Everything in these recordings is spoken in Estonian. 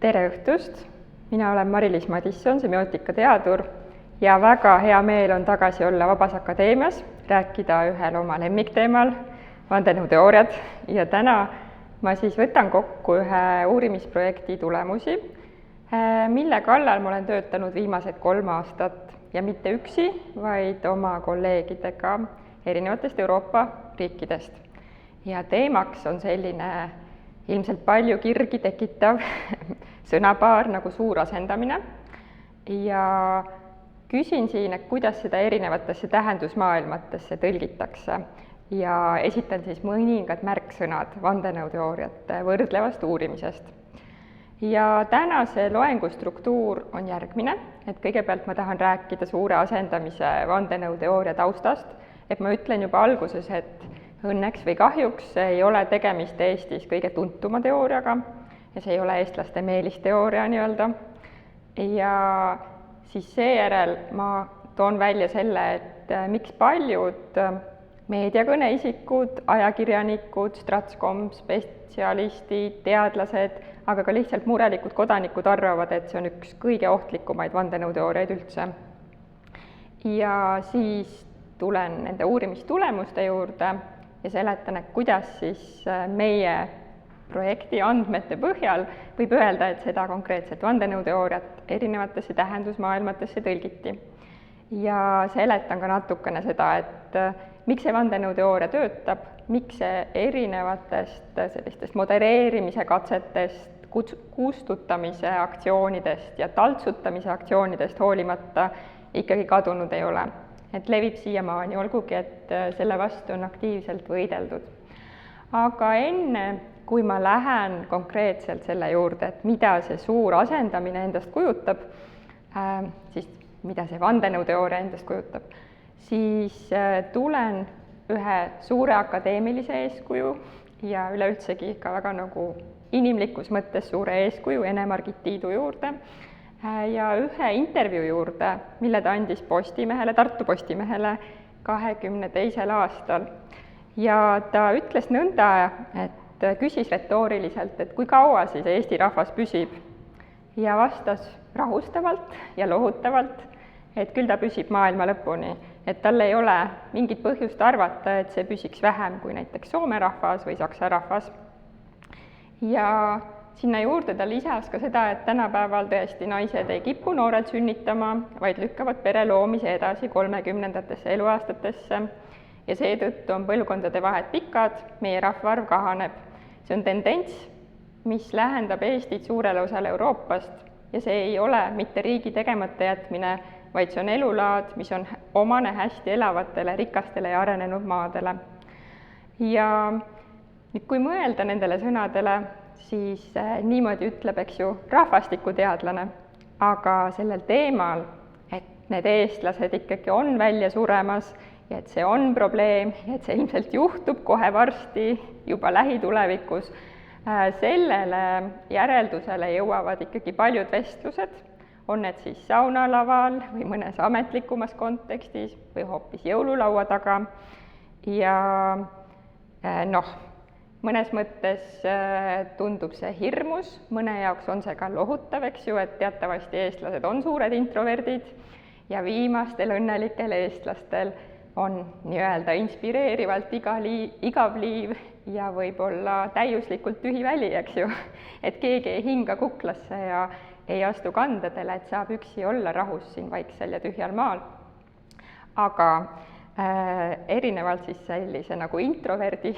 Tere õhtust! Mina olen Mari-Liis Madisson, semiootika-teadur ja väga hea meel on tagasi olla Vabas Akadeemias, rääkida ühel oma lemmikteemal, vandenõuteooriad, ja täna ma siis võtan kokku ühe uurimisprojekti tulemusi, mille kallal ma olen töötanud viimased 3 aastat ja mitte üksi, vaid oma kolleegidega erinevatest Euroopa riikidest. Ja teemaks on selline ilmselt palju kirgi tekitav sõnapaar nagu suur asendamine ja küsin siin, et kuidas seda erinevatesse tähendusmaailmatesse tõlgitakse ja esitan siis mõningad märksõnad vandenõuteooriate võrdlevast uurimisest. Ja tänase loengu struktuur on järgmine, et kõigepealt ma tahan rääkida suure asendamise vandenõuteooria taustast, et ma ütlen juba alguses, et õnneks või kahjuks ei ole tegemist Eestis kõige tuntuma teooriaga ja see ei ole eestlaste meelisteooria nii-öelda. Ja siis seejärel ma toon välja selle, et miks paljud meediakõneisikud, ajakirjanikud, Stratcom spetsialistid, teadlased, aga ka lihtsalt murelikud kodanikud arvavad, et see on üks kõige ohtlikumaid vandenõuteooriaid üldse. Ja siis tulen nende uurimistulemuste juurde ja seletan, et kuidas siis meie projekti andmete põhjal võib öelda, et seda konkreetset vandenõuteooriat erinevatesse tähendusmaailmatesse tõlgiti. Ja seletan ka natukene seda, et miks see vandenõuteooria töötab, miks see erinevatest sellistest modereerimise katsetest, kustutamise aktsioonidest ja taltsutamise aktsioonidest hoolimata ikkagi kadunud ei ole. Et levib siiamaani, olgugi, et selle vastu on aktiivselt võideldud. Aga enne, kui ma lähen konkreetselt selle juurde, et mida see suur asendamine endast kujutab, siis mida see vandenõuteooria endast kujutab, siis tulen ühe suure akadeemilise eeskuju ja üleüldsegi ka väga nagu inimlikus mõttes suure eeskuju Ene-Margit Tiidu juurde ja ühe intervjuu juurde, mille ta andis Postimehele, Tartu Postimehele 22. aastal. Ja ta ütles nõnda, et küsis retooriliselt, et kui kaua siis Eesti rahvas püsib, ja vastas rahustavalt ja lohutavalt, et küll ta püsib maailma lõpuni, et tal ei ole mingit põhjust arvata, et see püsiks vähem kui näiteks Soome rahvas või Saksa rahvas. Ja sinna juurde ta lisas ka seda, et tänapäeval tõesti naised ei kipu noorelt sünnitama, vaid lükkavad pere loomise edasi 30. eluaastatesse ja seetõttu on põlvkondade vahed pikad, meie rahvaarv kahaneb. See on tendents, mis lähendab Eestit suurele osale Euroopast ja see ei ole mitte riigi tegemata jätmine, vaid see on elulaad, mis on omane hästi elavatele, rikastele ja arenenud maadele. Ja nüüd, kui mõelda nendele sõnadele, siis niimoodi ütleb, eks ju, rahvastikuteadlane, aga sellel teemal, et need eestlased ikkagi on välja suremas ja et see on probleem ja et see ilmselt juhtub kohe varsti, juba lähitulevikus, sellele järeldusele jõuavad ikkagi paljud vestlused, on need siis saunalaval või mõnes ametlikumas kontekstis või hoopis jõululaua taga ja mõnes mõttes tundub see hirmus, mõne jaoks on see ka lohutav, eks ju, et teatavasti eestlased on suured introverdid ja viimastel õnnelikel eestlastel on nii-öelda inspireerivalt igav liiv ja võib-olla täiuslikult tühi väli, eks ju, et keegi ei hinga kuklasse ja ei astu kandadele, et saab üksi olla rahus siin vaiksel ja tühjal maal. Aga erinevalt siis sellise nagu introverdi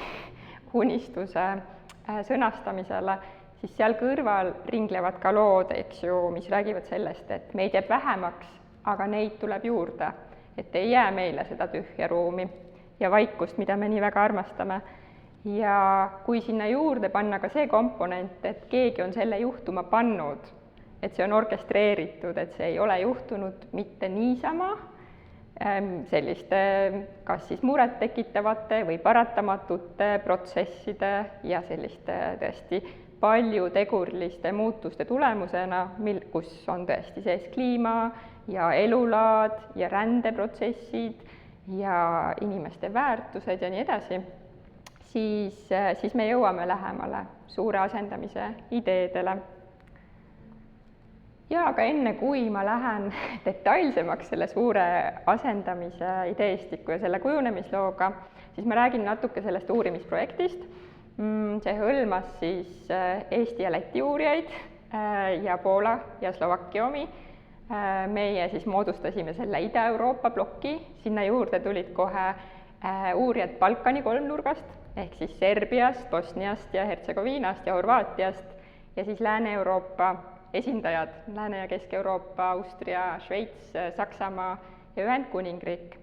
unistuse sõnastamisele, siis seal kõrval ringlevad ka lood, eks ju, mis räägivad sellest, et meid jääb vähemaks, aga neid tuleb juurde, et ei jää meile seda tühja ruumi ja vaikust, mida me nii väga armastame. Ja kui sinna juurde panna ka see komponent, et keegi on selle juhtuma pannud, et see on orkestreeritud, et see ei ole juhtunud mitte niisama, selliste kas siis muret tekitavate või paratamatute protsesside ja selliste tõesti palju teguriliste muutuste tulemusena, kus on tõesti sees kliima ja elulaad ja rändeprotsessid ja inimeste väärtused ja nii edasi, siis me jõuame lähemale suure asendamise ideedele. jaa, aga enne, kui ma lähen detailsemaks selle suure asendamise ideestiku ja selle kujunemislooga, siis ma räägin natuke sellest uurimisprojektist. See hõlmas siis Eesti ja Läti uurijaid ja Poola ja Slovakkia omi. Meie siis moodustasime selle Ida-Euroopa ploki, sinna juurde tulid kohe uurijad Balkani kolmnurgast, ehk siis Serbiast, Bosniast ja Hertsegoviinast ja Horvaatiast ja siis Lääne-Euroopa esindajad, Lääne- ja Kesk-Euroopa, Austria, Šveits, Saksamaa ja Ühendkuningriik.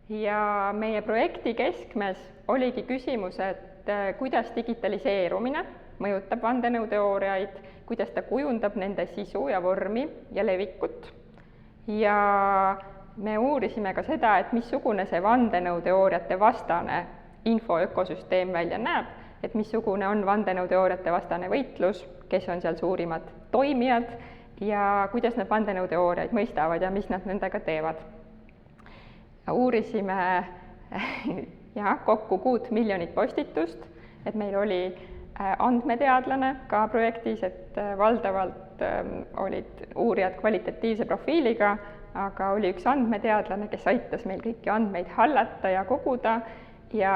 Ja meie projekti keskmes oligi küsimus, et kuidas digitaliseerumine mõjutab vandenõuteooriaid, kuidas ta kujundab nende sisu ja vormi ja levikut. Ja me uurisime ka seda, et missugune see vandenõuteooriate vastane infoökosüsteem välja näeb, et missugune on vandenõuteooriate vastane võitlus, kes on seal suurimad toimijad ja kuidas nad vandenõuteooriaid mõistavad ja mis nad nendega teevad. Uurisime kokku 6 miljonit postitust, et meil oli andmeteadlane ka projektis, et valdavalt olid uurijad kvalitatiivse profiiliga, aga oli üks andmeteadlane, kes aitas meil kõiki andmeid hallata ja koguda ja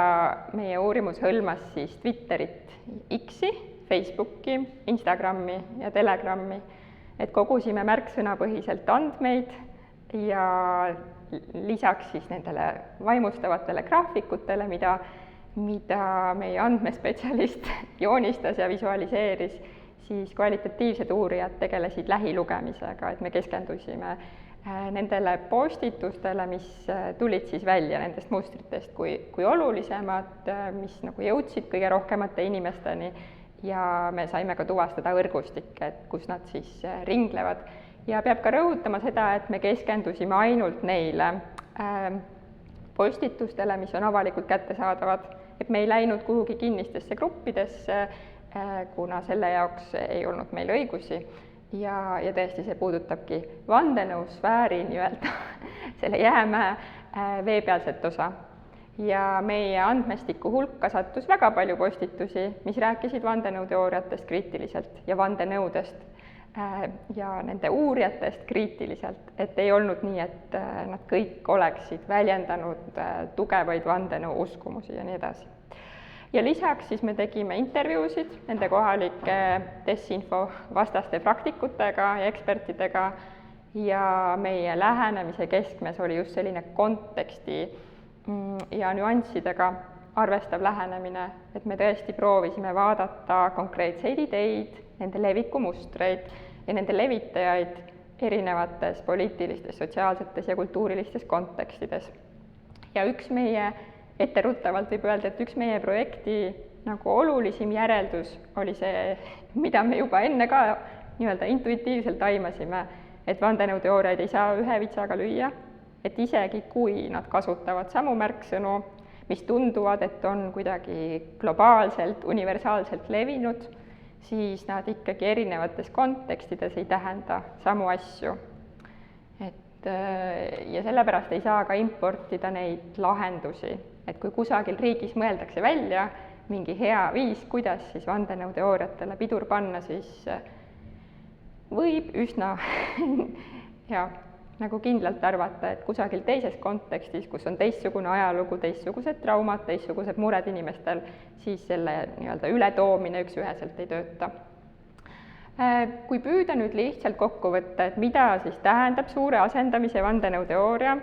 meie uurimus hõlmas siis Twitterit, X-i, Facebooki, Instagrami ja Telegrami, et kogusime märksõnapõhiselt andmeid ja lisaks siis nendele vaimustavatele graafikutele, mida meie andmespetsialist joonistas ja visualiseeris, siis kvalitatiivsed uurijad tegelesid lähilugemisega, et me keskendusime nendele postitustele, mis tulid siis välja nendest mustritest kui olulisemad, mis nagu jõudsid kõige rohkemate inimesteni ja me saime ka tuvastada võrgustikke, et kus nad siis ringlevad. Ja peab ka rõhutama seda, et me keskendusime ainult neile postitustele, mis on avalikult kättesaadavad, et me ei läinud kuhugi kinnistesse gruppidesse, kuna selle jaoks ei olnud meil õigusi. Ja tõesti, see puudutabki vandenõusfääri nii-öelda selle jäämäe veepealset osa. Ja meie andmestiku hulka sattus väga palju postitusi, mis rääkisid vandenõuteooriatest kriitiliselt ja vandenõudest ja nende uurijatest kriitiliselt, et ei olnud nii, et nad kõik oleksid väljendanud tugevaid vandenõu uskumusi ja nii edasi. Ja lisaks siis me tegime intervjuusid nende kohalike desinfo vastaste praktikutega ja ekspertidega ja meie lähenemise keskmes oli just selline konteksti ja nüanssidega arvestav lähenemine, et me tõesti proovisime vaadata konkreetseid ideid, nende levikumustreid ja nende levitajaid erinevates poliitilistes, sotsiaalsetes ja kultuurilistes kontekstides. Ja üks meie etteruttavalt võib öelda, et üks meie projekti nagu olulisim järeldus oli see, mida me juba enne ka nii-öelda intuitiivselt aimasime, et vandenõuteooriaid ei saa ühe vitsaga lüüa, et isegi kui nad kasutavad samu märksõnu, mis tunduvad, et on kuidagi globaalselt, universaalselt levinud, siis nad ikkagi erinevates kontekstides ei tähenda samu asju. Ja sellepärast ei saa ka importida neid lahendusi, et kui kusagil riigis mõeldakse välja mingi hea viis, kuidas siis vandenõuteooriatele pidur panna, siis võib üsna nagu kindlalt arvata, et kusagil teises kontekstis, kus on teistsugune ajalugu, teistsugused traumad, teistsugused mured inimestel, siis selle nii-öelda ületoomine üks-üheselt ei tööta. Kui püüda nüüd lihtsalt kokku võtta, et mida siis tähendab suure asendamise vandenõuteooria,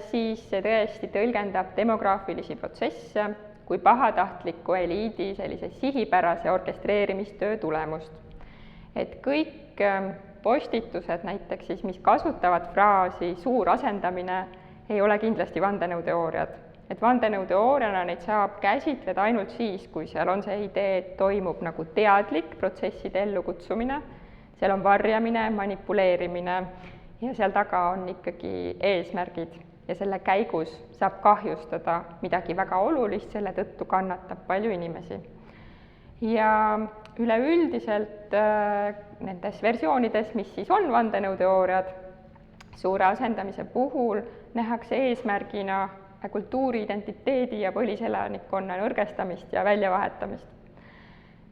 siis see tõesti tõlgendab demograafilisi protsesse kui pahatahtliku eliidi sellise sihipärase orkestreerimistöö tulemust. Et kõik postitused näiteks siis, mis kasutavad fraasi suur asendamine, ei ole kindlasti vandenõuteooriad. Et vandenõuteooriana neid saab käsitleda ainult siis, kui seal on see idee, et toimub nagu teadlik protsesside ellukutsumine, seal on varjamine, manipuleerimine ja seal taga on ikkagi eesmärgid ja selle käigus saab kahjustada midagi väga olulist, selle tõttu kannatab palju inimesi. Ja üleüldiselt nendes versioonides, mis siis on vandenõuteooriad, suure asendamise puhul nähakse eesmärgina kultuuri, identiteedi ja põliselanikkonna nõrgestamist ja väljavahetamist.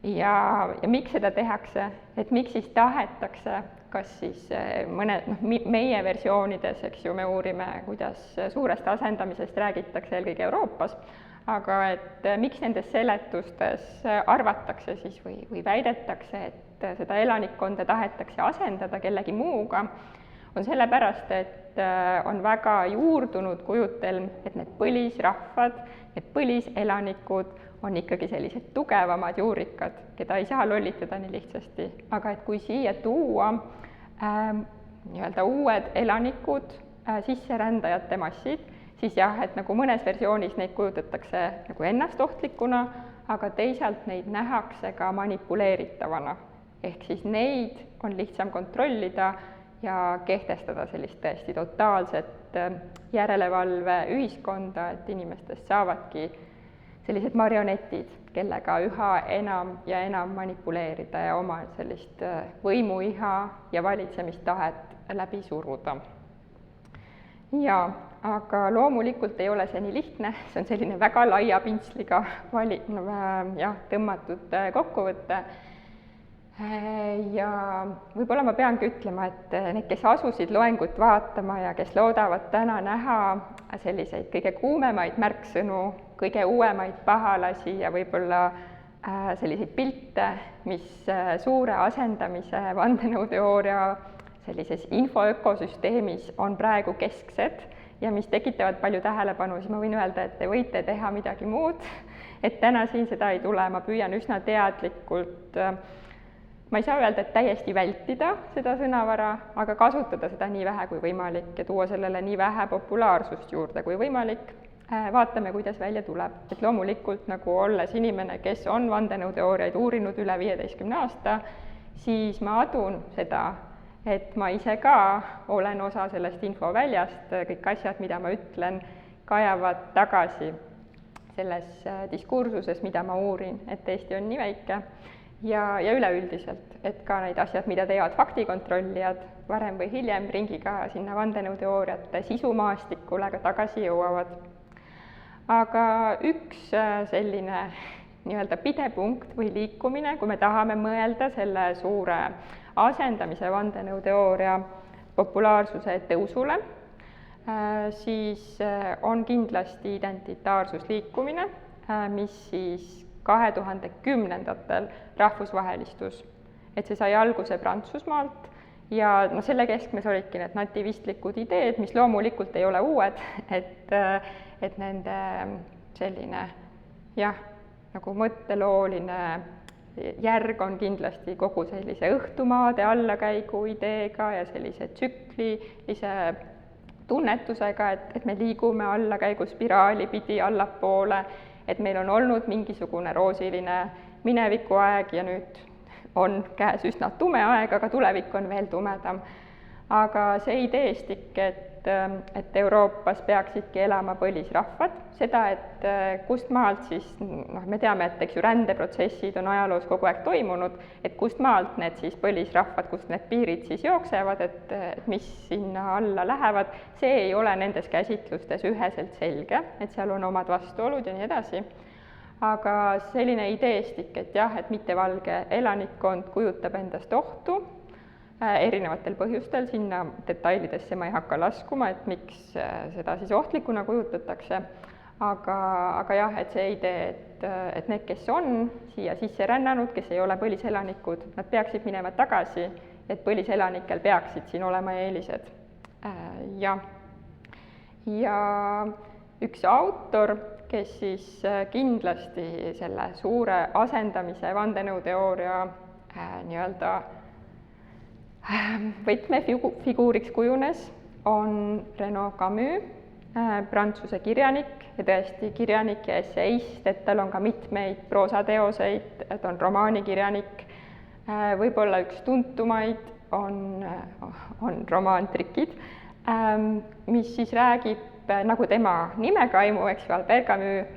Ja miks seda tehakse, et miks siis tahetakse kas siis meie versioonides, eks ju, me uurime, kuidas suurest asendamisest räägitakse eelkõige Euroopas, aga et miks nendes seletustes arvatakse siis või väidetakse, et seda elanikkonda tahetakse asendada kellegi muuga, on sellepärast, et on väga juurdunud kujutelm, et need põlisrahvad, need põliselanikud on ikkagi sellised tugevamad juurikad, keda ei saa lollitada nii lihtsasti, aga et kui siia tuua nii-öelda uued elanikud, sisserändajate massid, siis jah, et nagu mõnes versioonis neid kujutatakse nagu ennastohtlikuna, aga teisalt neid nähakse ka manipuleeritavana. Ehk siis neid on lihtsam kontrollida ja kehtestada sellist tõesti totaalset järelevalve ühiskonda, et inimestest saavadki sellised marionetid, kellega üha enam ja enam manipuleerida ja oma sellist võimuiha ja valitsemistahet läbi suruda. Ja aga loomulikult ei ole see nii lihtne, see on selline väga laia pintsliga tõmmatud kokkuvõte. Ja võib-olla ma peangi ütlema, et need, kes asusid loengut vaatama ja kes loodavad täna näha selliseid kõige kuumemaid märksõnu, kõige uuemaid pahalasi ja võib-olla selliseid pilte, mis suure asendamise vandenõuteooria sellises infoökosüsteemis on praegu kesksed ja mis tekitavad palju tähelepanu, siis ma võin öelda, et te võite teha midagi muud, et täna siin seda ei tule, ma püüan üsna teadlikult, ma ei saa öelda, et täiesti vältida seda sõnavara, aga kasutada seda nii vähe kui võimalik ja tuua sellele nii vähe populaarsust juurde kui võimalik. Vaatame, kuidas välja tuleb. Et loomulikult nagu olles inimene, kes on vandenõuteooriaid uurinud üle 15 aasta, siis ma adun seda, et ma ise ka olen osa sellest infoväljast, kõik asjad, mida ma ütlen, kajavad tagasi selles diskursuses, mida ma uurin, et Eesti on nii väike. Ja üleüldiselt, et ka need asjad, mida teevad faktikontrollijad, varem või hiljem ringiga sinna vandenõuteooriate sisumaastikule ka tagasi jõuavad. Aga üks selline nii-öelda pidepunkt või liikumine, kui me tahame mõelda selle suure asendamise vandenõuteooria populaarsuse tõusule, siis on kindlasti identitaarsusliikumine, mis siis 2010-ndatel rahvusvahelistus, et see sai alguse Prantsusmaalt ja selle keskmes olidki need nativistlikud ideed, mis loomulikult ei ole uued, et nende selline nagu mõttelooline järg on kindlasti kogu sellise õhtumaade allakäigu ideega ja sellise tsüklilise tunnetusega, et me liigume allakäiguspiraali pidi allapoole, et meil on olnud mingisugune roosiline minevikuaeg ja nüüd on käes üsna tume aeg, aga tulevik on veel tumedam. Aga see ideestik, et Euroopas peaksidki elama põlisrahvad, seda, et kust maalt siis, me teame, et eks ju rändeprotsessid on ajaloos kogu aeg toimunud, et kust maalt need siis põlisrahvad, kust need piirid siis jooksevad, et mis sinna alla lähevad, see ei ole nendes käsitlustes üheselt selge, et seal on omad vastuolud ja nii edasi. Aga selline ideestik, et jah, et mittevalge elanikkond kujutab endast ohtu, erinevatel põhjustel, sinna detailidesse ma ei hakka laskuma, et miks seda siis ohtlikuna kujutatakse, aga jah, et see idee, et need, kes on siia sisse rännanud, kes ei ole põliselanikud, nad peaksid minema tagasi, et põliselanikel peaksid siin olema eelised. Ja üks autor, kes siis kindlasti selle suure asendamise vandenõuteooria nii-öelda võtmefiguuriks kujunes, on Renaud Camus, prantsuse kirjanik ja tõesti kirjanik ja esseist, et tal on ka mitmeid proosateoseid, et on romaanikirjanik, võib-olla üks tuntumaid on romaan Trikid, mis siis räägib, nagu tema nimega aimu, eks ju, Albert Camus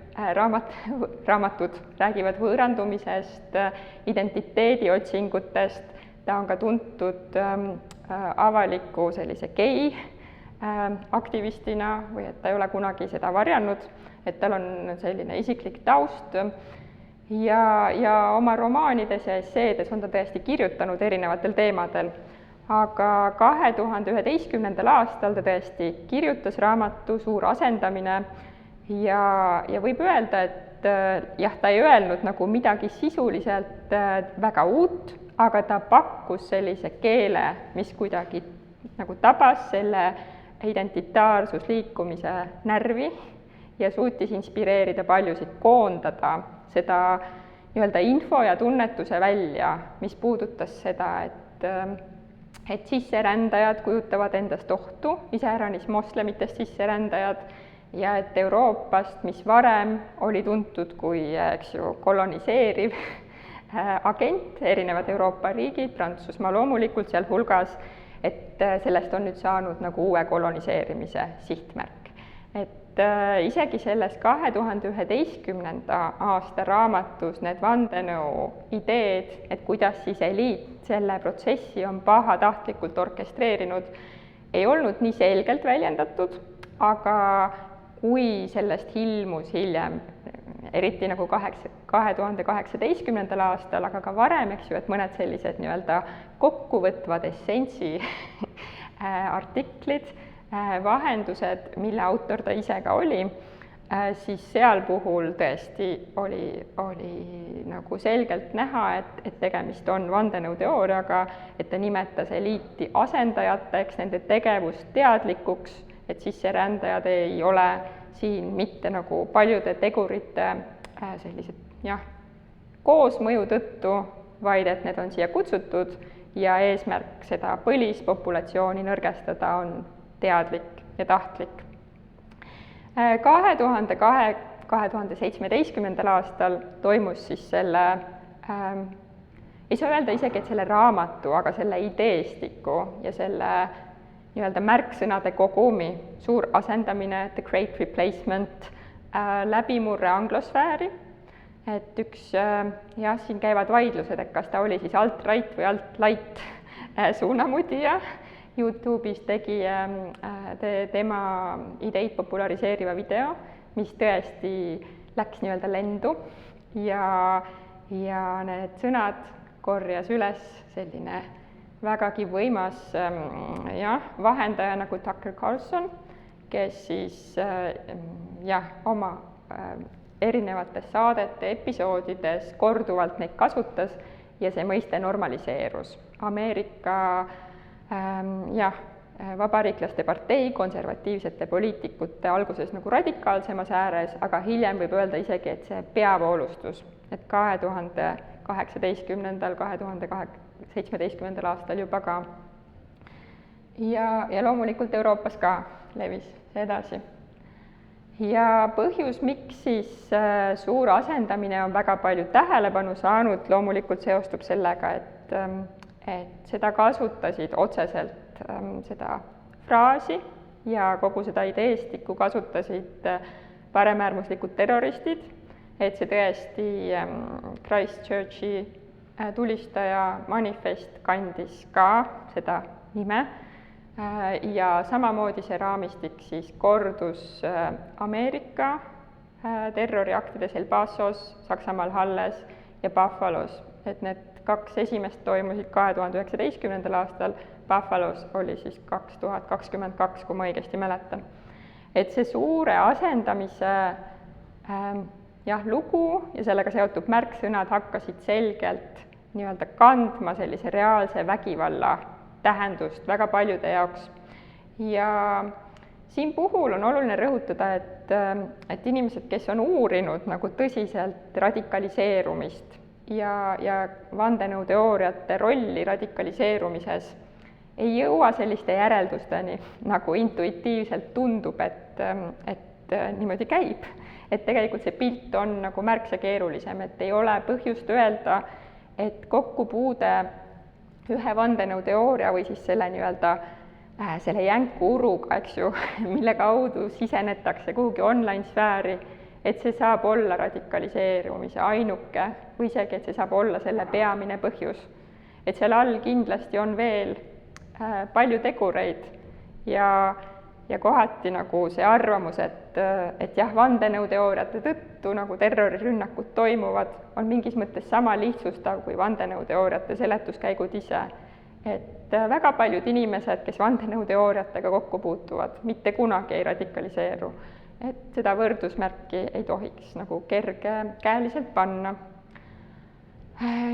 raamatud räägivad võõrandumisest, identiteediotsingutest, ta on ka tuntud avaliku sellise gei aktivistina või et ta ei ole kunagi seda varjanud, et tal on selline isiklik taust ja oma romaanides ja esseedes on ta tõesti kirjutanud erinevatel teemadel. aga 2011. aastal ta tõesti kirjutas raamatu Suur asendamine ja võib öelda, et jah, ta ei öelnud nagu midagi sisuliselt väga uut, aga ta pakkus sellise keele, mis kuidagi nagu tabas selle identitaarsusliikumise närvi ja suutis inspireerida paljusid koondada seda nii-öelda info ja tunnetuse välja, mis puudutas seda, et sisserändajad kujutavad endast ohtu, iseäranis moslemitest sisserändajad, ja et Euroopast, mis varem oli tuntud kui, eks ju, koloniseeriv agent, erinevad Euroopa riigid, Prantsusmaa loomulikult sealhulgas, et sellest on nüüd saanud nagu uue koloniseerimise sihtmärk. Et isegi selles 2011. aasta raamatus need vandenõu ideed, et kuidas siis eliit selle protsessi on pahatahtlikult orkestreerinud, ei olnud nii selgelt väljendatud, aga kui sellest ilmus hiljem, eriti nagu 2018. aastal, aga ka varem, eks ju, et mõned sellised nii-öelda kokkuvõtvad essentsi artiklid, vahendused, mille autor ta ise ka oli, siis seal puhul tõesti oli nagu selgelt näha, et tegemist on vandenõuteooriaga, et ta nimetas eliiti asendajateks, nende tegevust teadlikuks, et sisserändajad ei ole siin mitte nagu paljude tegurite sellised koosmõju tõttu, vaid et need on siia kutsutud ja eesmärk seda põlispopulatsiooni nõrgestada on teadlik ja tahtlik. 2017. aastal toimus siis selle, ei saa öelda isegi, et selle raamatu, aga selle ideestiku ja selle nii-öelda märksõnade kogumi suur asendamine, The Great Replacement, läbimurre anglosfääri, et üks, siin käivad vaidlused, et kas ta oli siis alt-right või alt-light suunamudija. YouTube'is tegi tema ideid populariseeriva video, mis tõesti läks nii-öelda lendu ja need sõnad korjas üles selline vägagi võimas vahendaja nagu Tucker Carlson, kes siis oma erinevates saadete episoodides korduvalt neid kasutas ja see mõiste normaliseerus. Ameerika vabariiklaste partei konservatiivsete poliitikute alguses nagu radikaalsemas ääres, aga hiljem võib öelda isegi, et see peavoolustus, et 2017. aastal juba ka. Ja loomulikult Euroopas ka levis edasi. Ja põhjus, miks siis suur asendamine on väga palju tähelepanu saanud, loomulikult seostub sellega, et seda kasutasid otseselt seda fraasi ja kogu seda ideestikku kasutasid paremäärmuslikud terroristid, et see tõesti Christchurchi tulistaja manifest kandis ka seda nime ja samamoodi see raamistik siis kordus Ameerika terroriaktides El Pasos, Saksamaal Halles ja Buffalos, et need kaks esimest toimusid 2019. aastal, Buffalos oli siis 2022, kui ma õigesti mäletan. Et see suure asendamise lugu ja sellega seotud märksõnad hakkasid selgelt nii-öelda kandma sellise reaalse vägivalla tähendust väga paljude jaoks. Ja siin puhul on oluline rõhutada, et inimesed, kes on uurinud nagu tõsiselt radikaliseerumist ja vandenõuteooriate rolli radikaliseerumises, ei jõua selliste järeldusteni, nagu intuitiivselt tundub, et niimoodi käib. Et tegelikult see pilt on nagu märksa keerulisem, et ei ole põhjust öelda, et kokkupuude ühe vandenõuteooria või siis selle nii-öelda selle jänku uruga, eks ju, mille kaudu sisenetakse kuhugi online-sfääri, et see saab olla radikaliseerumise ainuke või isegi, et see saab olla selle peamine põhjus. Et seal all kindlasti on veel palju tegureid ja kohati nagu see arvamus, et jah, vandenõuteooriate tõttu nagu terrorirünnakud toimuvad, on mingis mõttes sama lihtsustav kui vandenõuteooriate seletuskäigud ise. et väga paljud inimesed, kes vandenõuteooriatega kokku puutuvad, mitte kunagi ei radikaliseeru. Et seda võrdusmärki ei tohiks nagu kergekäeliselt panna.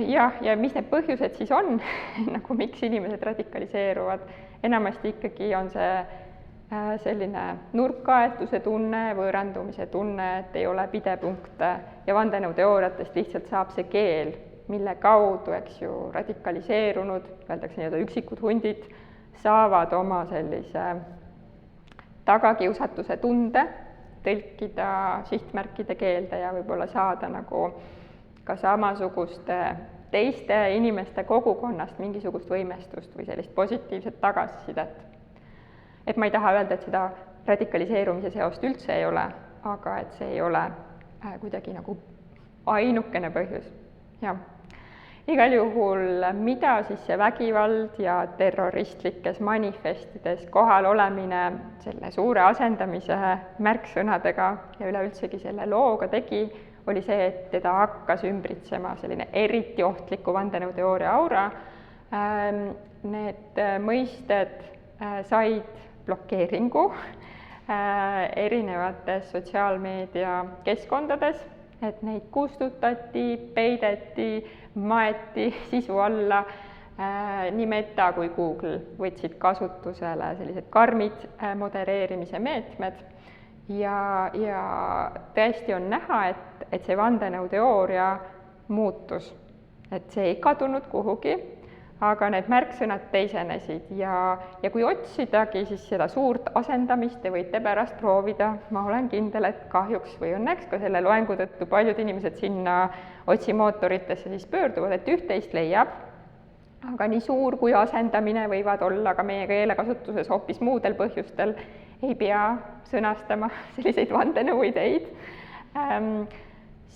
Ja mis need põhjused siis on, nagu miks inimesed radikaliseeruvad, enamasti ikkagi on see selline nurkaaetuse tunne, võõrandumise tunne, et ei ole pidepunkte ja vandenõuteooriatest lihtsalt saab see keel, mille kaudu, eks ju, radikaliseerunud, öeldakse nii-öelda üksikud hundid, saavad oma sellise tagakiusatuse tunde tõlkida sihtmärkide keelde ja võib-olla saada nagu ka samasuguste teiste inimeste kogukonnast mingisugust võimestust või sellist positiivset tagasisidet. Et ma ei taha öelda, et seda radikaliseerumise seost üldse ei ole, aga et see ei ole kuidagi nagu ainukene põhjus. Ja igal juhul, mida siis see vägivald ja terroristlikes manifestides kohal olemine selle suure asendamise märksõnadega ja üleüldsegi selle looga tegi, oli see, et teda hakkas ümbritsema selline eriti ohtliku vandenõuteooria aura. Need mõisted said blokeeringu erinevates sotsiaalmeedia keskkondades, et neid kustutati, peideti, maeti sisu alla. Nii Meta kui Google võtsid kasutusele sellised karmid modereerimise meetmed ja tõesti on näha, et see vandenõuteooria muutus, et see ei kadunud kuhugi, aga need märksõnad teisenesid ja kui otsidagi siis seda suurt asendamist te võite pärast proovida, ma olen kindel, et kahjuks või õnneks ka selle loengu tõttu paljud inimesed sinna otsimootoritesse siis pöörduvad, et üht-teist leiab, aga nii suur kui asendamine võivad olla ka meie keelekasutuses hoopis muudel põhjustel, ei pea sõnastama selliseid vandenõuideid,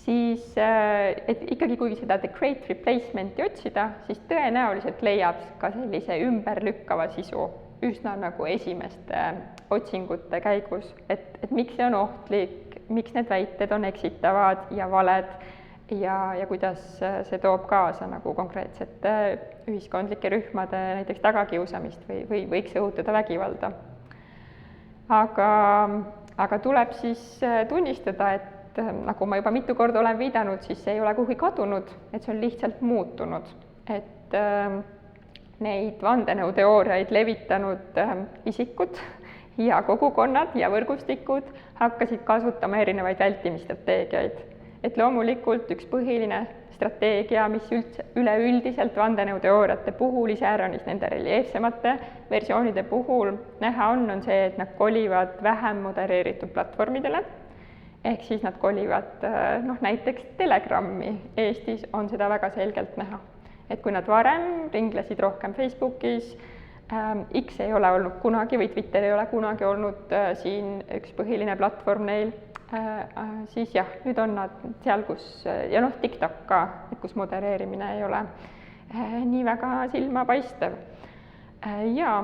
siis et ikkagi kui seda The Great Replacement'i otsida, siis tõenäoliselt leiab ka sellise ümberlükkava sisu üsna nagu esimeste otsingute käigus, et miks see on ohtlik, miks need väited on eksitavad ja valed ja kuidas see toob kaasa nagu konkreetsete ühiskondlike rühmade näiteks tagakiusamist või võiks õhutada vägivalda. Aga tuleb siis tunnistada, et nagu ma juba mitu korda olen viidanud, siis see ei ole kuhugi kadunud, et see on lihtsalt muutunud. Et neid vandenõuteooriaid levitanud isikud ja kogukonnad ja võrgustikud hakkasid kasutama erinevaid vältimisstrateegiaid. Et loomulikult üks põhiline strateegia, mis üleüldiselt vandenõuteooriate puhul, iseäranis nende reljeefsemate versioonide puhul näha on see, et nad kolivad vähem modereeritud platvormidele, ehk siis nad kolivad näiteks Telegrami. Eestis on seda väga selgelt näha. Et kui nad varem ringlesid rohkem Facebookis, X ei ole olnud kunagi või Twitter ei ole kunagi olnud siin üks põhiline platvorm neil, siis jah, nüüd on nad seal, kus, ja TikTok ka, kus modereerimine ei ole nii väga silmapaistev. Ja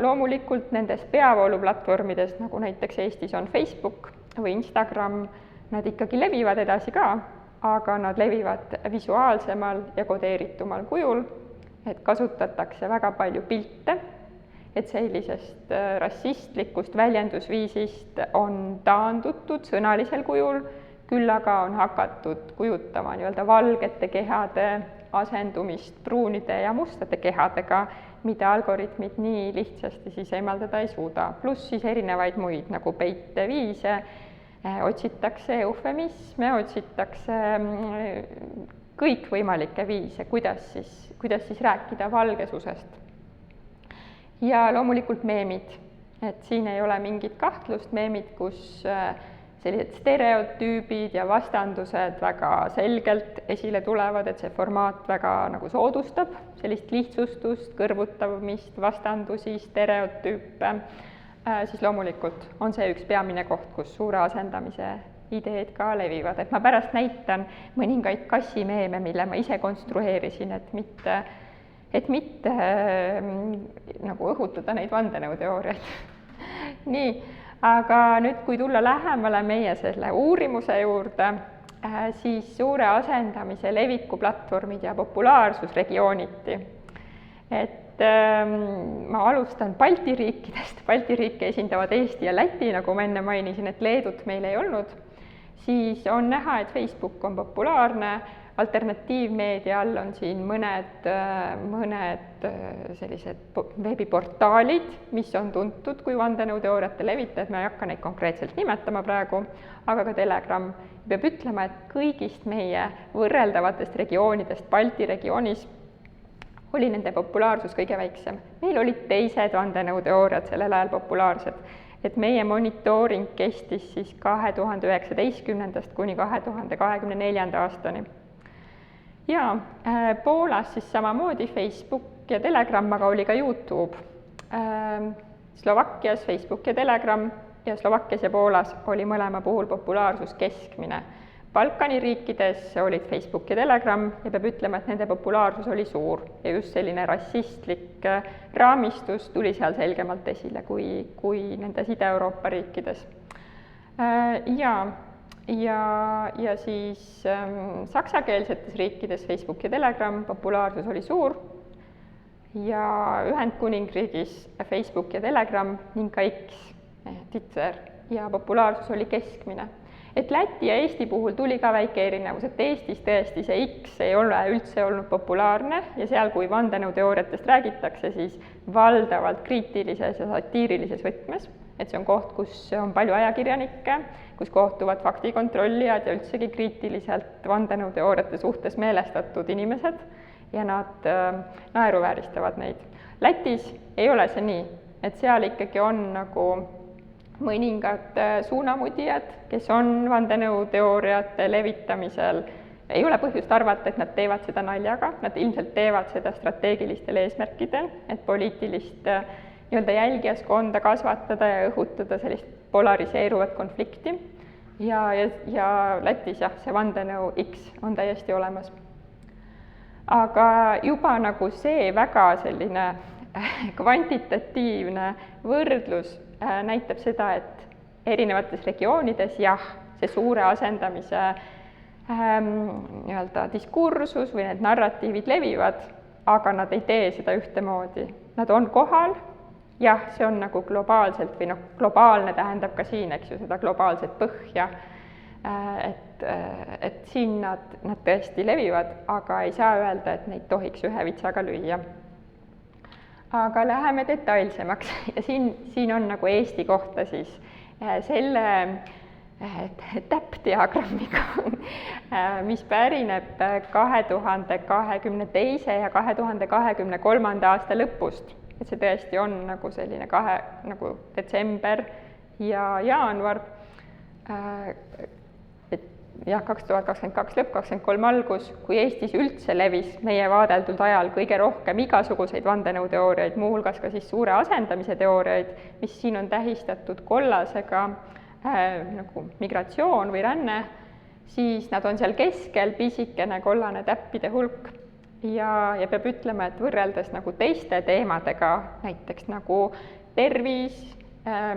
loomulikult nendes peavooluplatvormides, nagu näiteks Eestis on Facebook või Instagram, nad ikkagi levivad edasi ka, aga nad levivad visuaalsemal ja kodeeritumal kujul, et kasutatakse väga palju pilte, et sellisest rassistlikust väljendusviisist on taandutud sõnalisel kujul, küll aga on hakatud kujutama nii-öelda valgete kehade asendumist pruunide ja mustade kehadega, mida algoritmid nii lihtsasti siis eemaldada ei suuda. Pluss siis erinevaid muid nagu peiteviise, otsitakse eufemisme, otsitakse kõikvõimalikke viise, kuidas siis rääkida valgesusest. Ja loomulikult meemid, et siin ei ole mingit kahtlust, meemid, kus sellised stereotüübid ja vastandused väga selgelt esile tulevad, et see formaat väga nagu soodustab sellist lihtsustust, kõrvutamist, vastandusi, stereotüüpe, siis loomulikult on see üks peamine koht, kus suure asendamise ideed ka levivad. Et ma pärast näitan mõningaid kassimeeme, mille ma ise konstrueerisin, et mitte nagu õhutada neid vandenõuteooriaid. Nii, aga nüüd, kui tulla lähemale meie selle uurimuse juurde, siis suure asendamise leviku platvormid ja populaarsus regiooniti. et ma alustan Balti riikidest, Balti riike esindavad Eesti ja Läti, nagu ma enne mainisin, et Leedut meil ei olnud, siis on näha, et Facebook on populaarne, alternatiivmeedia all on siin mõned sellised veebiportaalid, mis on tuntud kui vandenõuteooriate levitajad, ma ei hakka neid konkreetselt nimetama praegu, aga ka Telegram. Peab ütlema, et kõigist meie võrreldavatest regioonidest Balti regioonis oli nende populaarsus kõige väiksem. Meil olid teised vandenõuteooriad sellel ajal populaarsed, et meie monitooring kestis siis 2019. kuni 2024. aastani. Ja Poolas siis samamoodi Facebook ja Telegram, aga oli ka YouTube. Slovakkias Facebook ja Telegram ja Slovakkias ja Poolas oli mõlema puhul populaarsus keskmine. Balkani riikides olid Facebook ja Telegram ja peab ütlema, et nende populaarsus oli suur ja just selline rassistlik raamistus tuli seal selgemalt esile kui nendes Ida-Euroopa riikides. Ja siis saksakeelsetes riikides Facebook ja Telegram populaarsus oli suur ja Ühendkuningriigis Facebook ja Telegram ning ka X, Twitter ja populaarsus oli keskmine. Et Läti ja Eesti puhul tuli ka väike erinevus, et Eestis tõesti see X ei ole üldse olnud populaarne ja seal, kui vandenõuteooriatest räägitakse, siis valdavalt kriitilises ja satiirilises võtmes, et see on koht, kus on palju ajakirjanikke, kus kohtuvad faktikontrollijad ja üldsegi kriitiliselt vandenõuteooriate suhtes meelestatud inimesed ja nad naeruvääristavad neid. Lätis ei ole see nii, et seal ikkagi on nagu mõningad suunamudijad, kes on vandenõuteooriate levitamisel, ei ole põhjust arvata, et nad teevad seda naljaga, nad ilmselt teevad seda strateegilistel eesmärkidel, et poliitilist nii-öelda jälgijaskonda kasvatada ja õhutada sellist polariseeruvat konflikti. Ja Lätis jah, see vandenõu X on täiesti olemas. Aga juba nagu see väga selline kvantitatiivne võrdlus näitab seda, et erinevates regioonides jah, see suure asendamise nii-öelda diskursus või need narratiivid levivad, aga nad ei tee seda ühtemoodi. Nad on kohal, jah, see on nagu globaalselt või globaalne tähendab ka siin, eks ju, seda globaalset põhja, et siin nad tõesti levivad, aga ei saa öelda, et neid tohiks ühe vitsaga lüüa. Aga läheme detailsemaks ja siin on nagu Eesti kohta siis selle täppdiagrammiga, mis pärineb 2022. ja 2023. aasta lõpust. Et see tõesti on nagu selline nagu detsember ja jaanuar, jah, 2022 lõpp, 2023 algus, kui Eestis üldse levis meie vaadeldud ajal kõige rohkem igasuguseid vandenõuteooriaid, muuhulgas ka siis suure asendamise teooriaid, mis siin on tähistatud kollasega nagu migratsioon või ränne, siis nad on seal keskel pisikene kollane täppide hulk ja peab ütlema, et võrreldes nagu teiste teemadega, näiteks nagu tervis,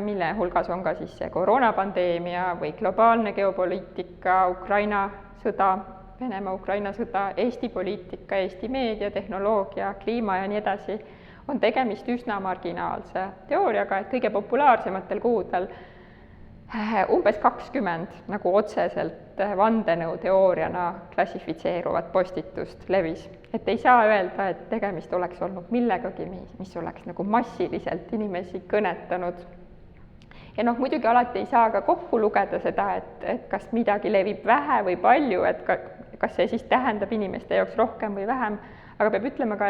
mille hulgas on ka siis see koroonapandeemia või globaalne geopoliitika, Ukraina sõda, Venemaa-Ukraina sõda, Eesti poliitika, Eesti meedia, tehnoloogia, kliima ja nii edasi, on tegemist üsna marginaalse teooriaga, et kõige populaarsematel kuudel umbes 20 nagu otseselt vandenõuteooriana klassifitseeruvat postitust levis. Et ei saa öelda, et tegemist oleks olnud millegagi, mis oleks nagu massiliselt inimesi kõnetanud. Ja muidugi alati ei saa ka kokku lugeda seda, et kas midagi levib vähe või palju, et kas see siis tähendab inimeste jaoks rohkem või vähem, aga peab ütlema ka,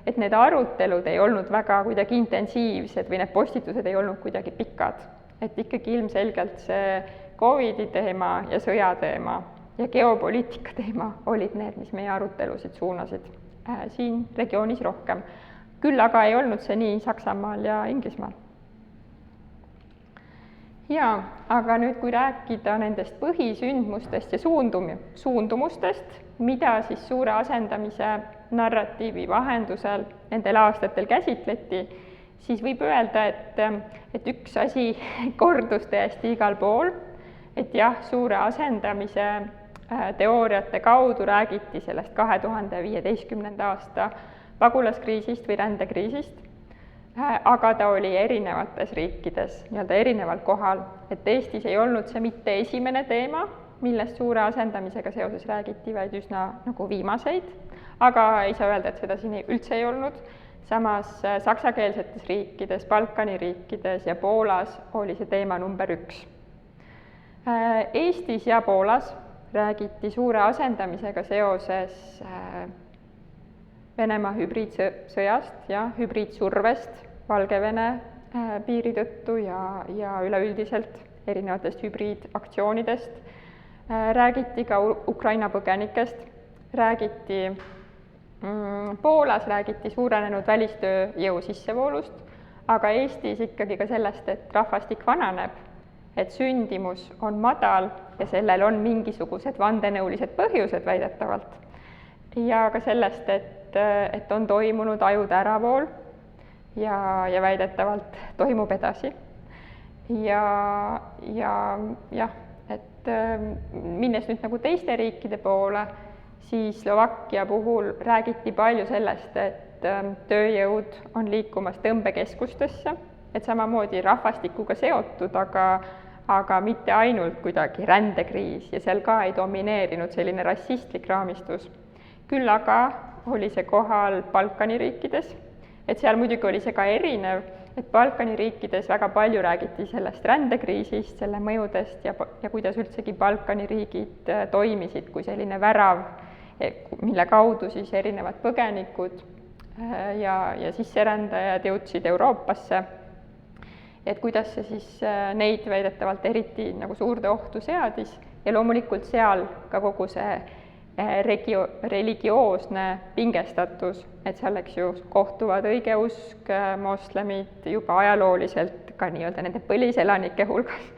et need arutelud ei olnud väga kuidagi intensiivsed või need postitused ei olnud kuidagi pikad. Et ikkagi ilmselgelt see COVID-i teema ja sõjateema ja geopoliitika teema olid need, mis meie arutelusid suunasid siin regioonis rohkem. Küll aga ei olnud see nii Saksamaal ja Inglismaal. Ja, aga nüüd, kui rääkida nendest põhisündmustest ja suundumustest, mida siis suure asendamise narratiivi vahendusel nendel aastatel käsitleti, siis võib öelda, et üks asi kordus täiesti igal pool, et jah, suure asendamise teooriate kaudu räägiti sellest 2015. aasta pagulaskriisist või rändekriisist, aga ta oli erinevates riikides nii-öelda erineval kohal, et Eestis ei olnud see mitte esimene teema, millest suure asendamisega seoses räägiti, vaid üsna nagu viimaseid, aga ei saa öelda, et seda siin üldse ei olnud. Samas saksakeelsetes riikides, Balkani riikides ja Poolas oli see teema number 1. Eestis ja Poolas räägiti suure asendamisega seoses Venemaa hübriidsõjast ja hübriidsurvest Valgevene piiri tõttu ja üleüldiselt erinevatest hübriidaktsioonidest. Räägiti ka Ukraina põgenikest, Poolas räägiti suurenenud välistööjõu sissevoolust, aga Eestis ikkagi ka sellest, et rahvastik vananeb, et sündimus on madal ja sellel on mingisugused vandenõulised põhjused väidetavalt. Ja ka sellest, et on toimunud ajude äravool ja väidetavalt toimub edasi. Minnes nüüd nagu teiste riikide poole, siis Slovakkia puhul räägiti palju sellest, et tööjõud on liikumas tõmbekeskustesse, et samamoodi rahvastikuga seotud, aga mitte ainult kuidagi rändekriis ja seal ka ei domineerinud selline rassistlik raamistus. Küll aga oli see kohal Balkani riikides, et seal muidugi oli see ka erinev, et Balkani riikides väga palju räägiti sellest rändekriisist, selle mõjudest ja kuidas üldsegi Balkani riigid toimisid kui selline värav, mille kaudu siis erinevad põgenikud ja sisserändajad jõudsid Euroopasse, et kuidas see siis neid väidetavalt eriti nagu suurde ohtu seadis ja loomulikult seal ka kogu see religioosne pingestatus, et seal, eks ju, kohtuvad õigeusk, moslemid juba ajalooliselt ka nii-öelda nende põliselanike hulgas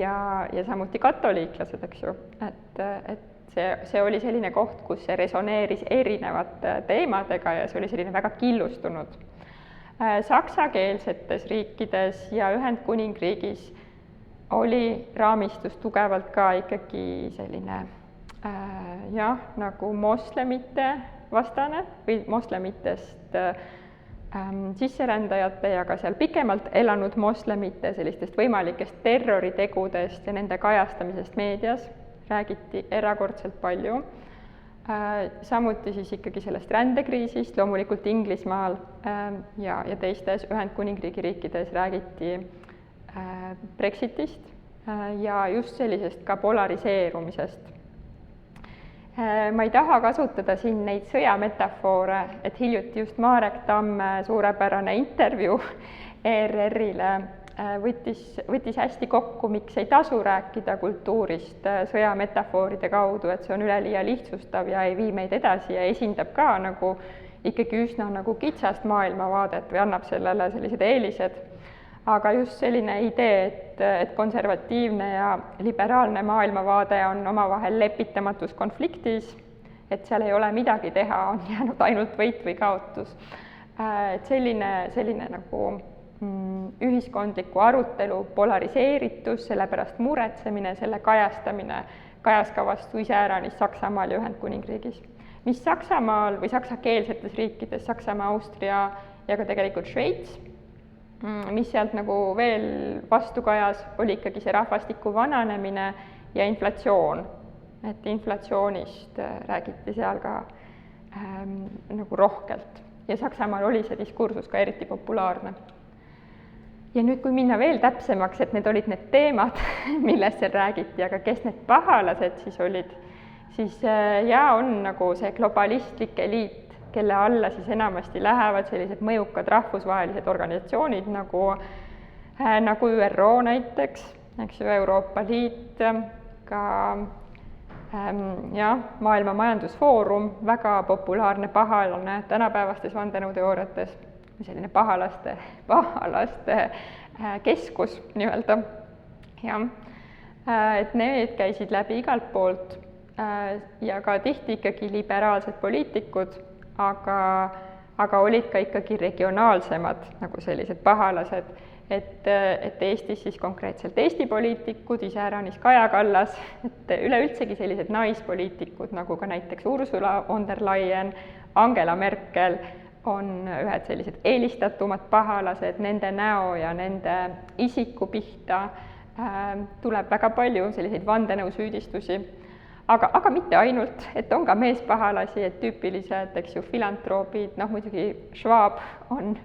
ja samuti katoliiklased, eks ju, et see oli selline koht, kus see resoneeris erinevate teemadega ja see oli selline väga killustunud. Saksakeelsetes riikides ja Ühendkuningriigis oli raamistus tugevalt ka ikkagi selline nagu moslemite vastane või moslemitest sisserändajate ja ka seal pikemalt elanud moslemite sellistest võimalikest terroritegudest ja nende kajastamisest meedias räägiti erakordselt palju. Samuti siis ikkagi sellest rändekriisist, loomulikult Inglismaal ja teistes Ühendkuningriigi riikides räägiti Brexitist ja just sellisest ka polariseerumisest. Ma ei taha kasutada siin neid sõjametafoore, et hiljuti just Marek Tamme suurepärane intervjuu ERR-ile võttis hästi kokku, miks ei tasu rääkida kultuurist sõjametafooride kaudu, et see on üleliia lihtsustav ja ei vii meid edasi ja esindab ka nagu ikkagi üsna nagu kitsast maailmavaadet või annab sellele sellised eelised. Aga just selline idee, et konservatiivne ja liberaalne maailmavaade on omavahel lepitamatus konfliktis, et seal ei ole midagi teha, on jäänud ainult võit või kaotus. Et selline nagu ühiskondliku arutelu polariseeritus, sellepärast muretsemine, selle kajastamine kajas ka vastu iseäranis Saksamaal ja Ühendkuningriigis. Mis Saksamaal või saksakeelsetes riikides, Saksamaa, Austria ja ka tegelikult Šveits, mis sealt nagu veel vastu kajas, oli ikkagi see rahvastiku vananemine ja inflatsioon. Et inflatsioonist räägiti seal ka nagu rohkelt ja Saksamaal oli see diskursus ka eriti populaarne. Ja nüüd, kui minna veel täpsemaks, et need olid need teemad, millest seal räägiti, aga kes need pahalased siis olid, siis on nagu see globalistlik eliit, kelle alla siis enamasti lähevad sellised mõjukad rahvusvahelised organisatsioonid nagu ÜRO näiteks, eks ju, Euroopa Liit, ka Maailma Majandusfoorum, väga populaarne pahalane tänapäevastes vandenõuteooriates, selline pahalaste keskus nii-öelda. Et need käisid läbi igalt poolt ja ka tihti ikkagi liberaalsed poliitikud, aga olid ka ikkagi regionaalsemad nagu sellised pahalased, et Eestis siis konkreetselt Eesti poliitikud, iseäranis Kaja Kallas, et üleüldsegi sellised naispoliitikud nagu ka näiteks Ursula von der Leyen Angela Merkel on ühed sellised eelistatumad pahalased, nende näo ja nende isiku pihta tuleb väga palju selliseid vandenõusüüdistusi, aga mitte ainult, et on ka meespahalasi, et tüüpilised, eks ju, filantroobid, noh muidugi Schwab on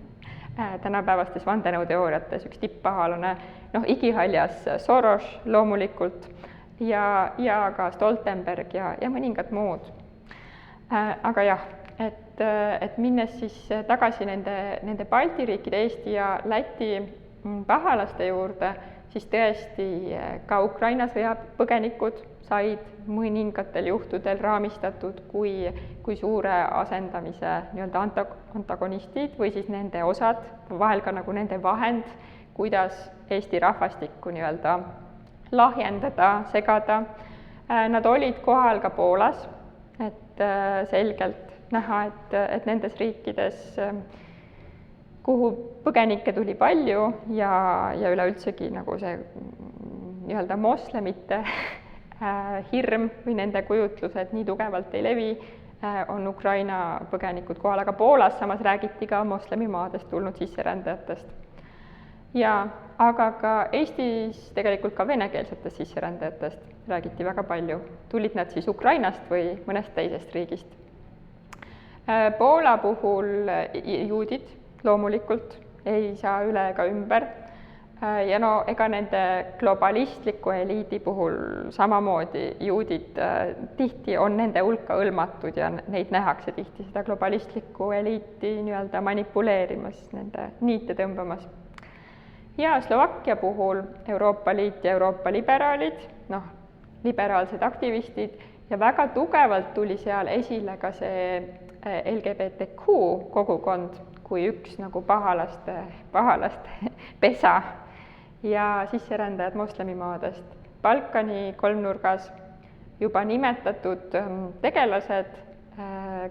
tänapäevastes vandenõuteooriates üks tipppahalane, noh igihaljas Soros loomulikult ja ka Stoltenberg ja mõningad muud. Aga jah, et minnes siis tagasi nende Balti riikide, Eesti ja Läti pahalaste juurde, siis tõesti ka Ukraina sõjapõgenikud said mõningatel juhtudel raamistatud kui suure asendamise nii-öelda antagonistid või siis nende osad, vahel ka nagu nende vahend, kuidas Eesti rahvastikku nii-öelda lahjendada, segada. Nad olid kohal ka Poolas, et selgelt näha, et nendes riikides, kuhu põgenikke tuli palju ja üleüldsegi nagu see nii-öelda moslemite hirm või nende kujutlused nii tugevalt ei levi, on Ukraina põgenikud kohal, aga Poolas samas räägiti ka moslemimaadest tulnud sisserändajatest. Aga ka Eestis tegelikult ka venekeelsetest sisserändajatest räägiti väga palju, tulid nad siis Ukrainast või mõnest teisest riigist. Poola puhul juudid loomulikult ei saa üle ega ümber. Ja no ega nende globalistliku eliidi puhul samamoodi juudid tihti on nende hulka hõlmatud ja neid nähakse tihti seda globalistlikku eliiti nii-öelda manipuleerimas, nende niite tõmbamas. Ja Slovakkia puhul Euroopa Liit ja Euroopa liberaalid, noh, liberaalsed aktivistid ja väga tugevalt tuli seal esile ka see LGBTQ kogukond kui üks nagu pahalaste pesa ja sisserändajad moslemimaadest. Balkani kolmnurgas juba nimetatud tegelased,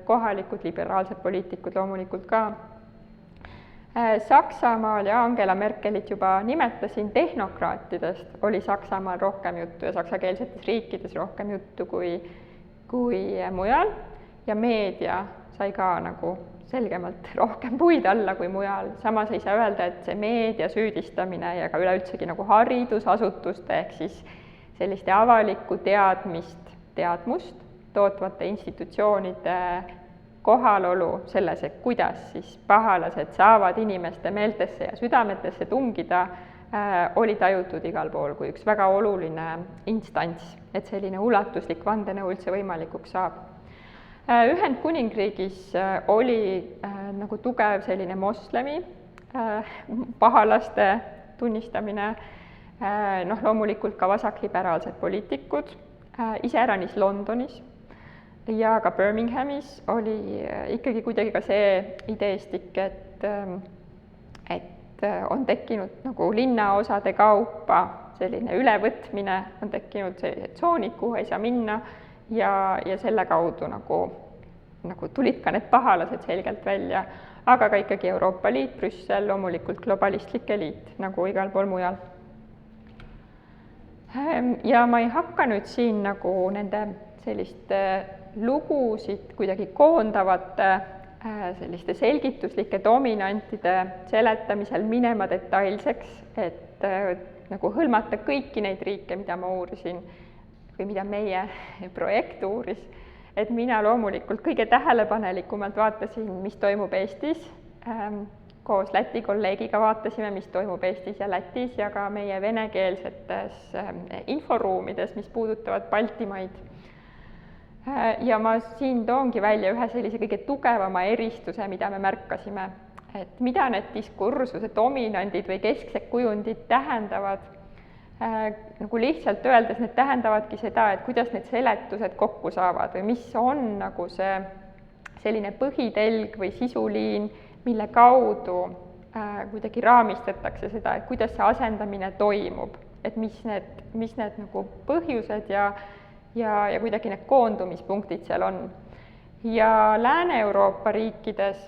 kohalikud liberaalsed poliitikud loomulikult ka. Saksamaal ja Angela Merkelit juba nimetasin, tehnokraatidest oli Saksamaal rohkem juttu ja saksakeelsetes riikides rohkem juttu kui mujal ja meedia sai ka nagu selgemalt rohkem puid alla kui mujal, samas ei saa öelda, et see meedia süüdistamine ja ka üleüldsegi nagu haridusasutuste ehk siis selliste avalikku teadmust tootvate institutsioonide kohalolu selles, et kuidas siis pahalased saavad inimeste meeltesse ja südametesse tungida, oli tajutud igal pool kui üks väga oluline instants, et selline ulatuslik vandenõu üldse võimalikuks saab. Ühendkuningriigis oli nagu tugev selline moslemi pahalaste tunnistamine, noh loomulikult ka vasakliberaalsed poliitikud, iseäranis Londonis ja ka Birminghamis oli ikkagi kuidagi ka see ideestik, et on tekkinud nagu linnaosade kaupa selline ülevõtmine, on tekkinud sellised tsoonid, kuhu ei saa minna, ja selle kaudu nagu tulid ka need pahalased selgelt välja, aga ka ikkagi Euroopa Liit, Brüssel, loomulikult globalistlik eliit, nagu igal pool mujal. Ja ma ei hakka nüüd siin nagu nende selliste lugusid kuidagi koondavate selliste selgituslike dominantide seletamisel minema detailseks, et nagu hõlmata kõiki neid riike, mida ma uurisin, või mida meie projekt uuris, et mina loomulikult kõige tähelepanelikumalt vaatasin, mis toimub Eestis, koos Läti kolleegiga vaatasime, mis toimub Eestis ja Lätis ja ka meie venekeelsetes inforuumides, mis puudutavad Baltimaid. Ja ma siin toongi välja ühe sellise kõige tugevama eristuse, mida me märkasime, et mida need diskursused, dominandid või kesksed kujundid tähendavad. Nagu lihtsalt öeldes, need tähendavadki seda, et kuidas need seletused kokku saavad või mis on nagu see selline põhitelg või sisuliin, mille kaudu kuidagi raamistatakse seda, et kuidas see asendamine toimub, et mis need nagu põhjused ja kuidagi need koondumispunktid seal on. Ja Lääne-Euroopa riikides,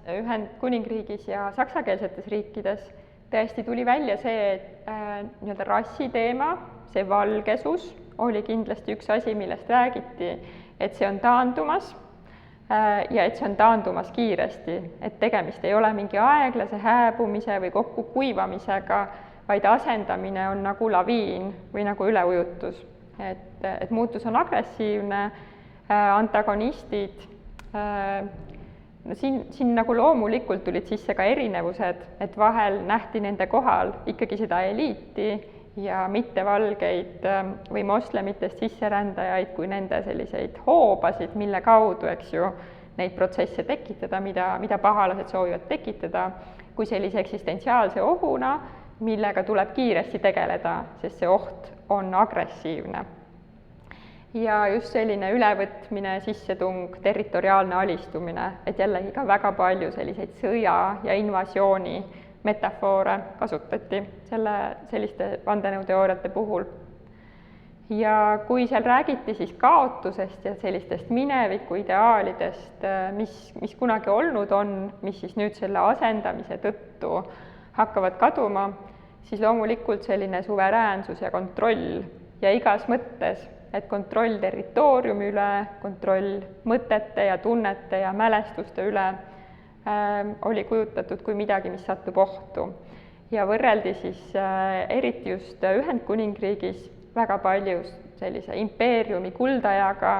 Ühendkuningriigis ja saksakeelsetes riikides tõesti tuli välja see, et nii-öelda rassiteema, see valgesus oli kindlasti üks asi, millest räägiti, et see on taandumas, ja et see on taandumas kiiresti, et tegemist ei ole mingi aeglase hääbumise või kokkukuivamisega, vaid asendamine on nagu laviin või nagu üleujutus. Et muutus on agressiivne, antagonistid, no siin nagu loomulikult tulid sisse ka erinevused, et vahel nähti nende kohal ikkagi seda eliiti ja mittevalgeid või moslemitest sisserändajaid kui nende selliseid hoobasid, mille kaudu, eks ju, neid protsesse tekitada, mida pahalased soovivad tekitada, kui sellise eksistentsiaalse ohuna, millega tuleb kiiresti tegeleda, sest see oht on agressiivne. Ja just selline ülevõtmine, sissetung, territoriaalne alistumine, et jällegi ka väga palju selliseid sõja ja invasiooni metafoore kasutati selliste vandenõuteooriate puhul. Ja kui seal räägiti siis kaotusest ja sellistest mineviku ideaalidest, mis kunagi olnud on, mis siis nüüd selle asendamise tõttu hakkavad kaduma, siis loomulikult selline suveräänsus ja kontroll ja igas mõttes, et kontroll territooriumi üle, kontroll mõtete ja tunnete ja mälestuste üle oli kujutatud kui midagi, mis satub ohtu. Ja võrreldi siis eriti just Ühendkuningriigis väga palju sellise impeeriumi kuldajaga,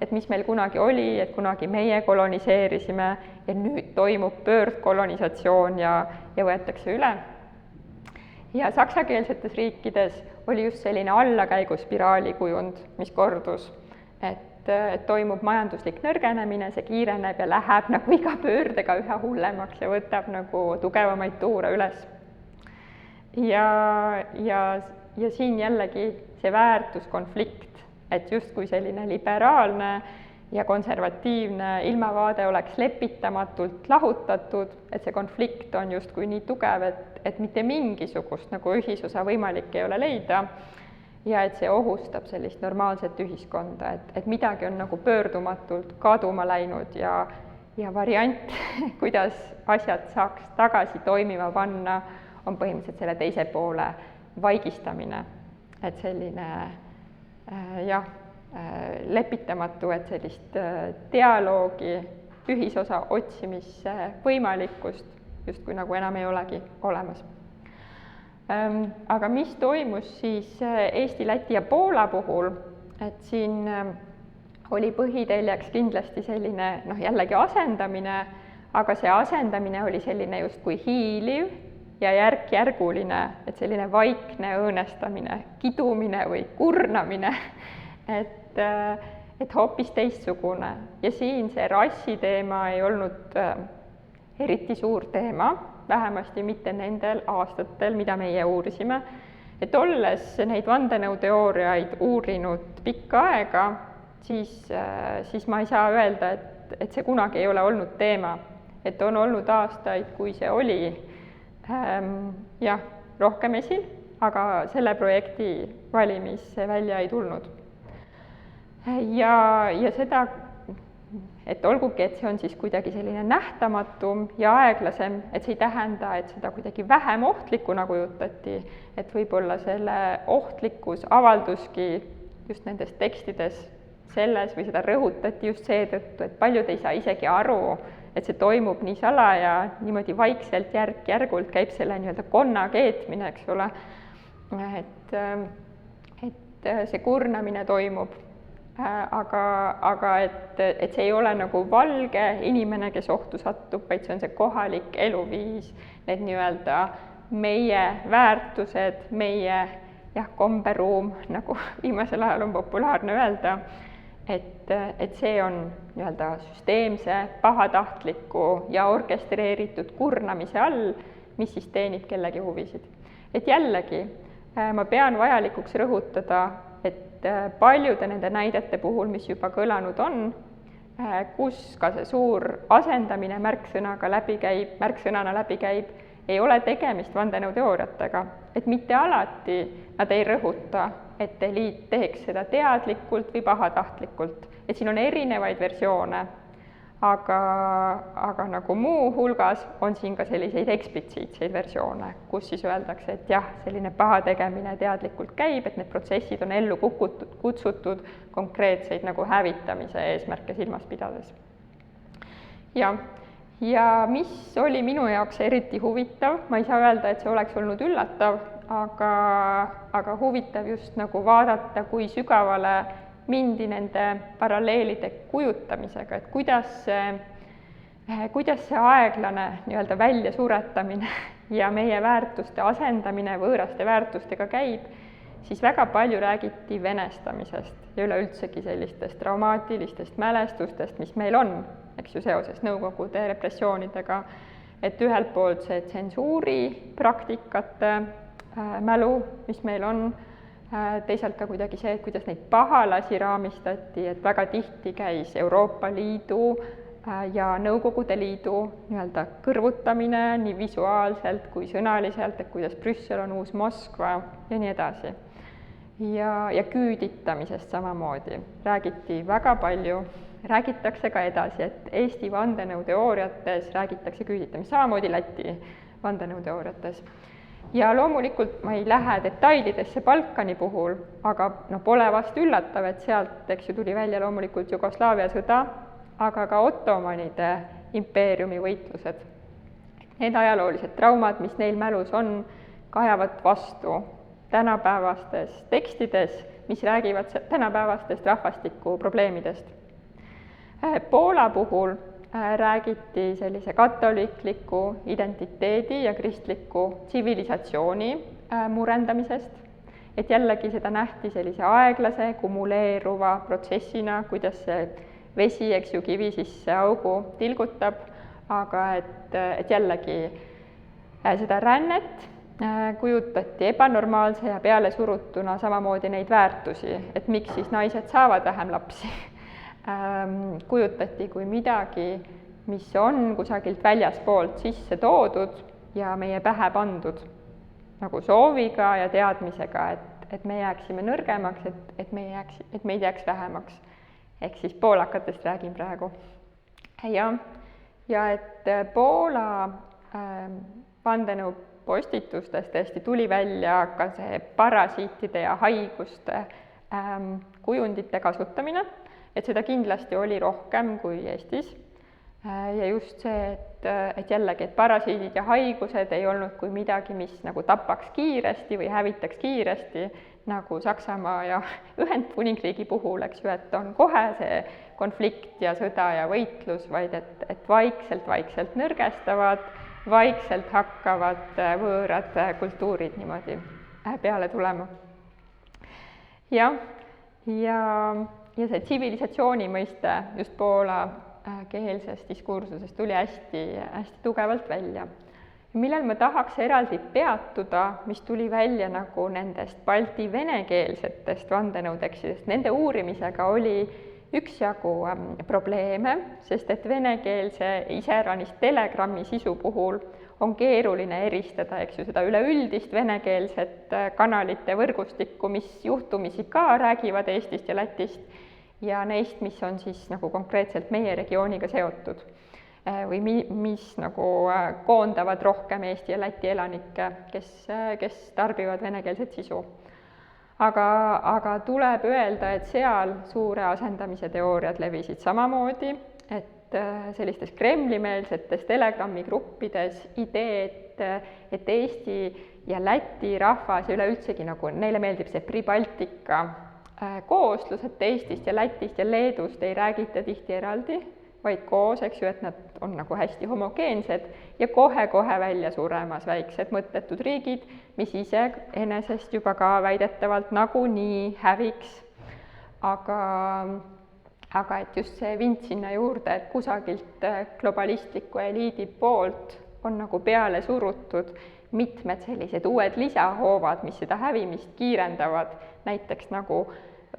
et mis meil kunagi oli, et kunagi meie koloniseerisime ja nüüd toimub pöördkolonisatsioon ja võetakse üle. Ja saksakeelsetes riikides oli just selline allakäiguspiraali kujund, mis kordus, et toimub majanduslik nõrgenemine, see kiireneb ja läheb nagu iga pöördega üha hullemaks ja võtab nagu tugevamaid tuure üles. Ja siin jällegi see väärtuskonflikt, et justkui selline liberaalne ja konservatiivne ilmavaade oleks lepitamatult lahutatud, et see konflikt on justkui nii tugev, et mitte mingisugust nagu ühisosa võimalik ei ole leida ja et see ohustab sellist normaalset ühiskonda, et midagi on nagu pöördumatult kaduma läinud ja variant, kuidas asjad saaks tagasi toimima panna, on põhimõtteliselt selle teise poole vaigistamine, et selline lepitamatu, et sellist dialoogi, ühisosa otsimisse võimalikkust justkui nagu enam ei olegi olemas. Aga mis toimus siis Eesti, Läti ja Poola puhul, et siin oli põhiteljeks kindlasti selline jällegi asendamine, aga see asendamine oli selline justkui hiiliv ja järk-järguline, et selline vaikne õõnestamine, kidumine või kurnamine, et hoopis teistsugune. Ja siin see rassiteema ei olnud eriti suur teema, vähemasti mitte nendel aastatel, mida meie uurisime. Et olles neid vandenõuteooriaid uurinud pikka aega, siis ma ei saa öelda, et see kunagi ei ole olnud teema. Et on olnud aastaid, kui see oli rohkem esil, aga selle projekti valimis see välja ei tulnud. Ja seda, et olgugi, et see on siis kuidagi selline nähtamatum ja aeglasem, et see ei tähenda, et seda kuidagi vähem ohtlikuna kujutati, et võib-olla selle ohtlikkus avalduski just nendes tekstides selles või seda rõhutati just seetõttu, et paljud ei saa isegi aru, et see toimub nii salaja, niimoodi vaikselt järk-järgult käib selle nii-öelda konna keetmine, eks ole, et see kurnamine toimub, aga et see ei ole nagu valge inimene, kes ohtu satub, vaid see on see kohalik eluviis, need nii-öelda meie väärtused, meie komberuum, nagu viimasel ajal on populaarne öelda, et see on nii-öelda süsteemse, pahatahtliku ja orkestreeritud kurnamise all, mis siis teenib kellegi huvisid. Et jällegi, ma pean vajalikuks rõhutada, et paljude nende näidete puhul, mis juba kõlanud on, kus ka see suur asendamine märksõnana läbi käib, ei ole tegemist vandenõuteooriatega, et mitte alati nad ei rõhuta, et eliit teeks seda teadlikult või pahatahtlikult, et siin on erinevaid versioone, aga nagu muu hulgas on siin ka selliseid eksplitsiitseid versioone, kus siis öeldakse, et jah, selline pahategemine teadlikult käib, et need protsessid on ellu kutsutud konkreetseid nagu hävitamise eesmärke silmas pidades. ja mis oli minu jaoks eriti huvitav, ma ei saa öelda, et see oleks olnud üllatav, aga huvitav just nagu vaadata, kui sügavale mindi nende paralleelide kujutamisega, et kuidas see aeglane nii-öelda väljasuretamine ja meie väärtuste asendamine võõraste väärtustega käib, siis väga palju räägiti venestamisest ja üleüldsegi sellistest traumaatilistest mälestustest, mis meil on, eks ju, seoses Nõukogude repressioonidega, et ühelt poolt see tsensuuripraktikate mälu, mis meil on, teisalt ka kuidagi see, et kuidas neid pahalasi raamistati, et väga tihti käis Euroopa Liidu ja Nõukogude Liidu nii-öelda kõrvutamine nii visuaalselt kui sõnaliselt, et kuidas Brüssel on uus Moskva ja nii edasi. Ja küüditamisest samamoodi räägiti väga palju, räägitakse ka edasi, et Eesti vandenõuteooriates räägitakse küüditamist, samamoodi Läti vandenõuteooriates. Ja loomulikult ma ei lähe detailidesse Balkani puhul, aga pole vast üllatav, et sealt, eks ju, tuli välja loomulikult Jugoslaavia sõda, aga ka ottomanide impeeriumi võitlused. Need ajaloolised traumad, mis neil mälus on, kajavad vastu tänapäevastes tekstides, mis räägivad tänapäevastest rahvastikuprobleemidest. Poola puhul räägiti sellise katoliikliku identiteedi ja kristliku tsivilisatsiooni murendamisest, et jällegi seda nähti sellise aeglase, kumuleeruva protsessina, kuidas see vesi, eks ju, kivi sisse augu tilgutab, aga et jällegi seda rännet kujutati ebanormaalse ja pealesurutuna samamoodi neid väärtusi, et miks siis naised saavad vähem lapsi, kujutati kui midagi, mis on kusagilt väljaspoolt sisse toodud ja meie pähe pandud nagu sooviga ja teadmisega, et me jääksime nõrgemaks, et meid jääks vähemaks. Ehk siis poolakatest räägin praegu. Ja et Poola vandenõu postitustest tõesti tuli välja ka see parasiitide ja haiguste kujundite kasutamine, et seda kindlasti oli rohkem kui Eestis. Ja just see, et jällegi, et parasiidid ja haigused ei olnud kui midagi, mis nagu tapaks kiiresti või hävitaks kiiresti, nagu Saksamaa ja Ühendkuningriigi puhul, eks ju, et on kohe see konflikt ja sõda ja võitlus, vaid et vaikselt nõrgestavad, vaikselt hakkavad võõrad kultuurid niimoodi peale tulema. Ja see tsivilisatsiooni mõiste just Poola keelsest diskursusest tuli hästi tugevalt välja. Millel ma tahaks eraldi peatuda, mis tuli välja nagu nendest Balti venekeelsetest vandenõutekstidest, nende uurimisega oli üksjagu probleeme, sest et venekeelse iseäranis Telegrammi sisu puhul on keeruline eristada, eks ju, seda üleüldist venekeelset kanalite võrgustikku, mis juhtumisi ka räägivad Eestist ja Lätist, ja neist, mis on siis nagu konkreetselt meie regiooniga seotud või mis nagu koondavad rohkem Eesti ja Läti elanikke, kes tarbivad venekeelset sisu. Aga tuleb öelda, et seal suure asendamise teooriad levisid samamoodi, et sellistes Kremli-meelsetes Telegrami gruppides idee, et Eesti ja Läti rahvas ja üleüldsegi nagu neile meeldib see Pribaltika kooslus, et Eestist ja Lätist ja Leedust ei räägita tihti eraldi, vaid koos, eks ju, et nad on nagu hästi homogeensed ja kohe välja suremas väiksed mõttetud riigid, mis ise enesest juba ka väidetavalt nagunii häviks. Aga et just see vint sinna juurde, et kusagilt globalistliku eliidi poolt on nagu peale surutud mitmed sellised uued lisahoovad, mis seda hävimist kiirendavad, näiteks nagu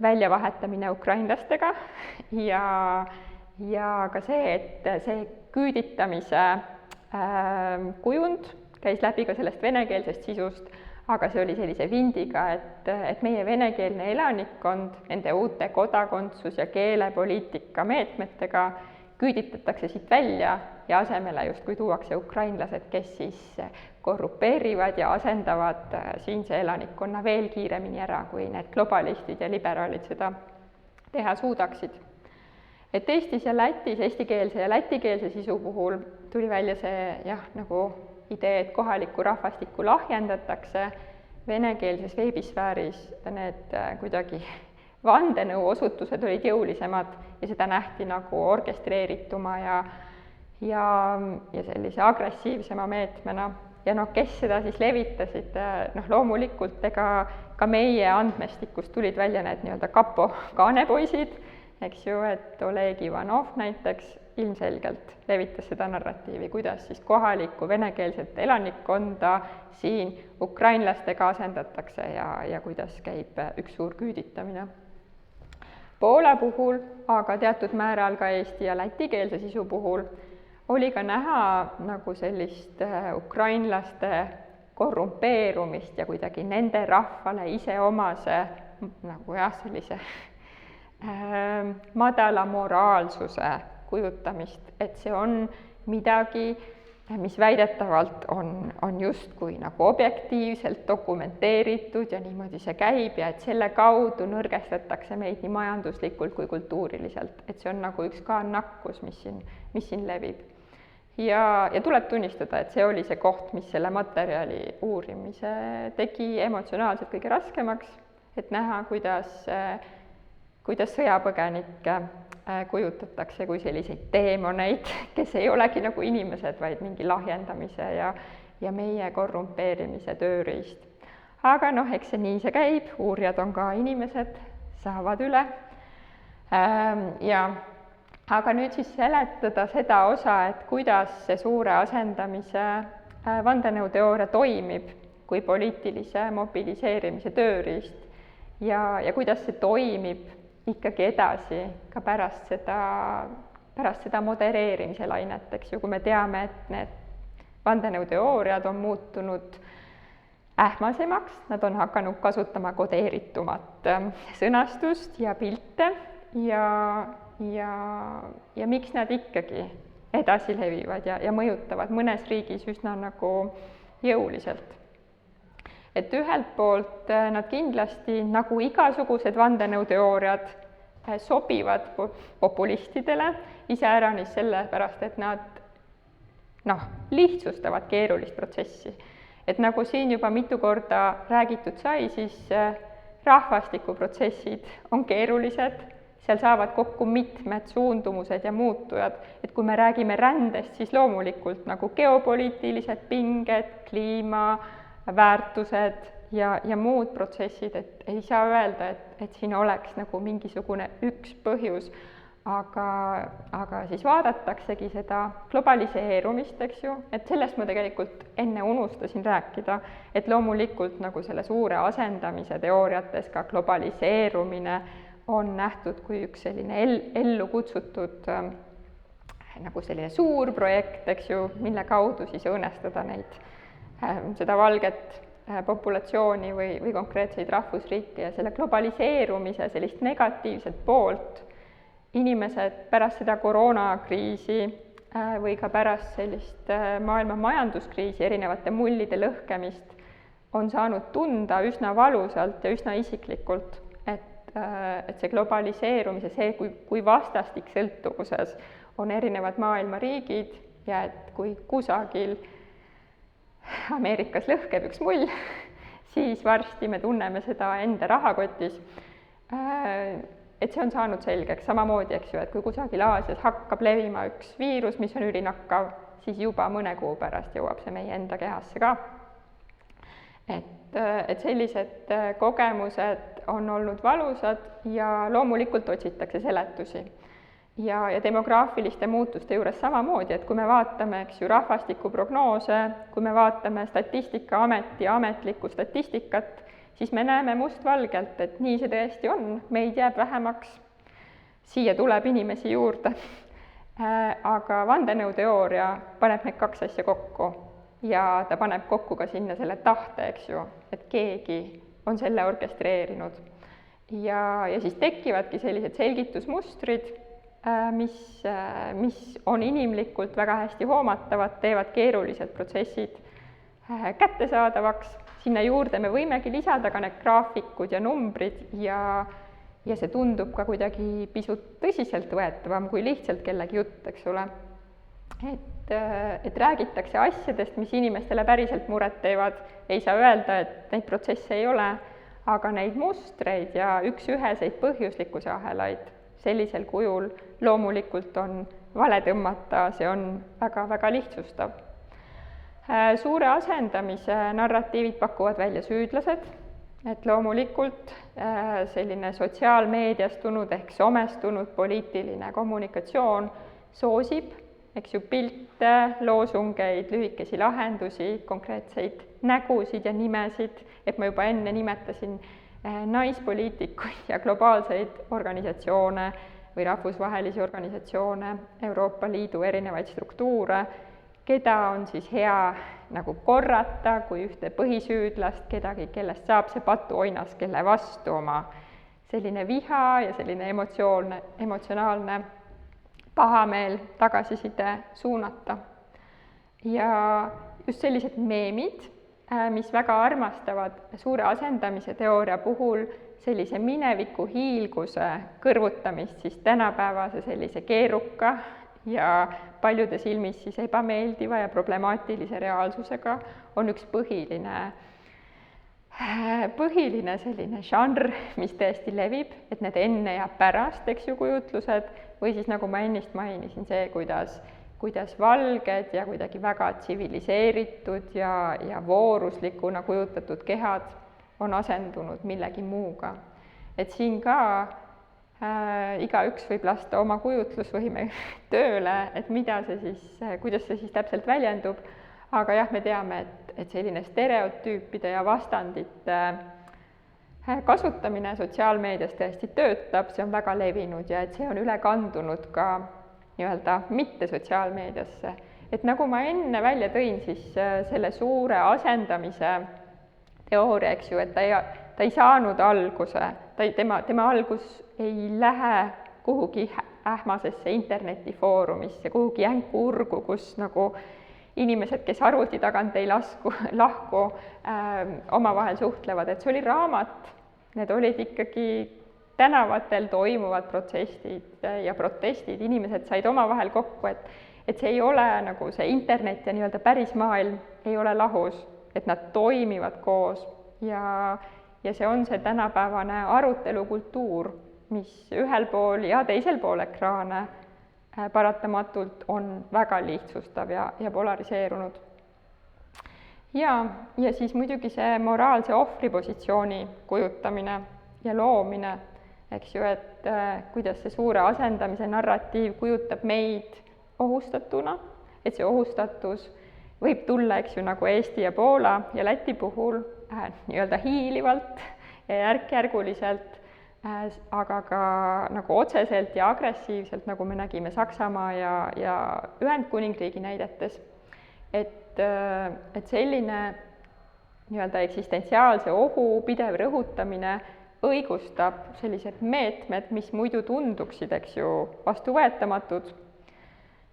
väljavahetamine ukrainlastega ja ka see, et see küüditamise kujund käis läbi ka sellest venekeelsest sisust, aga see oli sellise vindiga, et meie venekeelne elanikkond nende uute kodakondsus- ja keelepoliitika meetmetega küüditatakse siit välja ja asemele justkui tuuakse ukrainlased, kes siis korrupeerivad ja asendavad siinse elanikkonna veel kiiremini ära, kui need globalistid ja liberaalid seda teha suudaksid. et Eestis ja Lätis eestikeelse ja lätikeelse sisu puhul tuli välja see nagu idee, et kohalikku rahvastikku lahjendatakse, venekeelses veebisfääris need kuidagi vandenõu osutused olid jõulisemad ja seda nähti nagu orkestreerituma ja sellise agressiivsema meetmena. Ja kes seda siis levitasid, loomulikult ega ka meie andmestikust tulid välja need nii-öelda kapo kaanepoisid, eks ju, et Oleg Ivanov näiteks ilmselgelt levitas seda narratiivi, kuidas siis kohalikku venekeelset elanikkonda siin ukrainlastega asendatakse ja kuidas käib üks suur küüditamine. Poola puhul, aga teatud määral ka eesti- ja lätikeelse sisu puhul oli ka näha nagu sellist ukrainlaste korrumpeerumist ja kuidagi nende rahvale iseomase nagu sellise madala moraalsuse kujutamist, et see on midagi, mis väidetavalt on justkui nagu objektiivselt dokumenteeritud ja niimoodi see käib ja et selle kaudu nõrgestatakse meid nii majanduslikult kui kultuuriliselt, et see on nagu üks ka nakkus, mis siin levib. Ja tuleb tunnistada, et see oli see koht, mis selle materjali uurimise tegi emotsionaalselt kõige raskemaks, et näha, kuidas sõjapõgenikke kujutatakse kui selliseid teemoneid, kes ei olegi nagu inimesed, vaid mingi lahjendamise ja meie korrumpeerimise tööriist. Aga eks see nii see käib, uurijad on ka inimesed, saavad üle. Aga nüüd siis seletada seda osa, et kuidas see suure asendamise vandenõuteooria toimib kui poliitilise mobiliseerimise tööriist ja kuidas see toimib ikkagi edasi ka pärast seda modereerimise lainet, eks ju, kui me teame, et need vandenõuteooriad on muutunud ähmasemaks, nad on hakanud kasutama kodeeritumat sõnastust ja pilte ja miks nad ikkagi edasi levivad ja mõjutavad mõnes riigis üsna nagu jõuliselt. Et ühelt poolt nad kindlasti nagu igasugused vandenõuteooriad sobivad populistidele, iseäranis sellepärast, et nad lihtsustavad keerulist protsessi. Et nagu siin juba mitu korda räägitud sai, siis rahvastikuprotsessid on keerulised, seal saavad kokku mitmed suundumused ja muutujad, et kui me räägime rändest, siis loomulikult nagu geopoliitilised pinged, kliima, väärtused ja muud protsessid, et ei saa öelda, et siin oleks nagu mingisugune üks põhjus, aga siis vaadataksegi seda globaliseerumist, eks ju, et sellest ma tegelikult enne unustasin rääkida, et loomulikult nagu selle suure asendamise teooriates ka globaliseerumine on nähtud kui üks selline ellu kutsutud nagu selline suur projekt, eks ju, mille kaudu siis õõnestada seda valget populatsiooni või konkreetseid rahvusriike ja selle globaliseerumise sellist negatiivset poolt inimesed pärast seda koroonakriisi või ka pärast sellist maailma majanduskriisi erinevate mullide lõhkemist on saanud tunda üsna valusalt ja üsna isiklikult, et see globaliseerumise, see, kui vastastik sõltuvuses on erinevad maailma riigid ja et kui kusagil Ameerikas lõhkeb üks mull, siis varsti me tunneme seda enda rahakotis. Et see on saanud selgeks samamoodi, eks ju, et kui kusagil Aasias hakkab levima üks viirus, mis on ülinakkav, siis juba mõne kuu pärast jõuab see meie enda kehasse ka. Et sellised kogemused on olnud valusad ja loomulikult otsitakse seletusi. Ja demograafiliste muutuste juures samamoodi, et kui me vaatame, eks ju, rahvastikuprognoose, kui me vaatame Statistikaameti ametlikku statistikat, siis me näeme mustvalgelt, et nii see tõesti on, meid jääb vähemaks, siia tuleb inimesi juurde. Aga vandenõuteooria paneb need kaks asja kokku ja ta paneb kokku ka sinna selle tahte, eks ju, et keegi on selle orkestreerinud. Ja siis tekivadki sellised selgitusmustrid, mis on inimlikult väga hästi hoomatavad, teevad keerulised protsessid kättesaadavaks. Sinna juurde me võimegi lisada ka need graafikud ja numbrid ja ja see tundub ka kuidagi pisut tõsiseltvõetavam kui lihtsalt kellegi jutt, eks ole. Et räägitakse asjadest, mis inimestele päriselt muret teevad, ei saa öelda, et neid protsesse ei ole, aga neid mustreid ja üks-üheseid põhjuslikkuse ahelaid sellisel kujul loomulikult on vale tõmmata, see on väga-väga lihtsustav. Suure asendamise narratiivid pakuvad välja süüdlased, et loomulikult selline sotsiaalmeediastunud ehk somestunud poliitiline kommunikatsioon soosib, eks ju, pilte, loosungeid, lühikesi lahendusi, konkreetseid nägusid ja nimesid, et ma juba enne nimetasin naispoliitikuid ja globaalseid organisatsioone või rahvusvahelisi organisatsioone, Euroopa Liidu erinevaid struktuure, keda on siis hea nagu korrata kui ühte põhisüüdlast, kedagi, kellest saab see patuoinas, kelle vastu oma selline viha ja selline emotsionaalne pahameel, tagasiside suunata. Ja just sellised meemid, mis väga armastavad suure asendamise teooria puhul sellise mineviku hiilguse kõrvutamist siis tänapäevase sellise keeruka ja paljude silmis siis ebameeldiva ja problemaatilise reaalsusega, on üks põhiline selline žanr, mis tõesti levib, et need enne ja pärast, eks ju, kujutlused, või siis nagu ma ennist mainisin, see, kuidas valged ja kuidagi väga tsiviliseeritud ja vooruslikuna kujutatud kehad on asendunud millegi muuga. Et siin ka igaüks võib lasta oma kujutlusvõime tööle, et mida see siis, kuidas see siis täpselt väljendub, aga jah, me teame, et selline stereotüüpide ja vastandite kasutamine sotsiaalmeedias tõesti töötab, see on väga levinud ja et see on üle kandunud ka nii-öelda mitte sotsiaalmeediasse. Et nagu ma enne välja tõin, siis selle suure asendamise teooria, eks ju, et ta ei saanud alguse, tema algus ei lähe kuhugi ähmasesse internetifoorumisse, kuhugi jänku urgu, kus nagu inimesed, kes arvuti tagant ei lahku, omavahel suhtlevad, et see oli raamat, need olid ikkagi tänavatel toimuvad protsessid ja protestid, inimesed said omavahel kokku, et see ei ole nagu see internet ja nii-öelda päris maailm ei ole lahus, et nad toimivad koos ja see on see tänapäevane arutelukultuur, mis ühel pool ja teisel pool ekraane paratamatult on väga lihtsustav ja polariseerunud. Ja siis muidugi see moraalse ohvripositsiooni kujutamine ja loomine, eks ju, et kuidas see suure asendamise narratiiv kujutab meid ohustatuna, et see ohustatus võib tulla, eks ju, nagu Eesti ja Poola ja Läti puhul nii-öelda hiilivalt ja järk-järguliselt, aga ka nagu otseselt ja agressiivselt, nagu me nägime Saksamaa ja Ühendkuningriigi näidetes, et selline nii-öelda eksistentsiaalse ohu pidev rõhutamine õigustab sellised meetmed, mis muidu tunduksid, eks ju, vastuvõetamatud.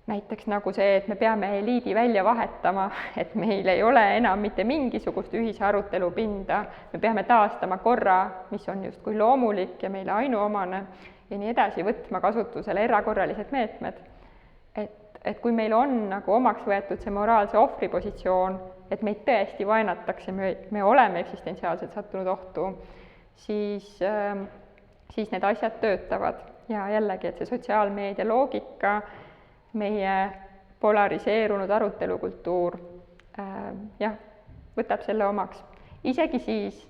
Näiteks nagu see, et me peame eliidi välja vahetama, et meil ei ole enam mitte mingisugust ühise arutelu pinda, me peame taastama korra, mis on justkui loomulik ja meile ainuomane ja nii edasi, võtma kasutusele erakorralised meetmed. Et kui meil on nagu omaks võetud see moraalse ohvripositsioon, et meid tõesti vaenatakse, me oleme eksistentsiaalselt sattunud ohtu, siis need asjad töötavad ja jällegi, et see sotsiaalmeedia loogika, meie polariseerunud arutelukultuur, võtab selle omaks. Isegi siis,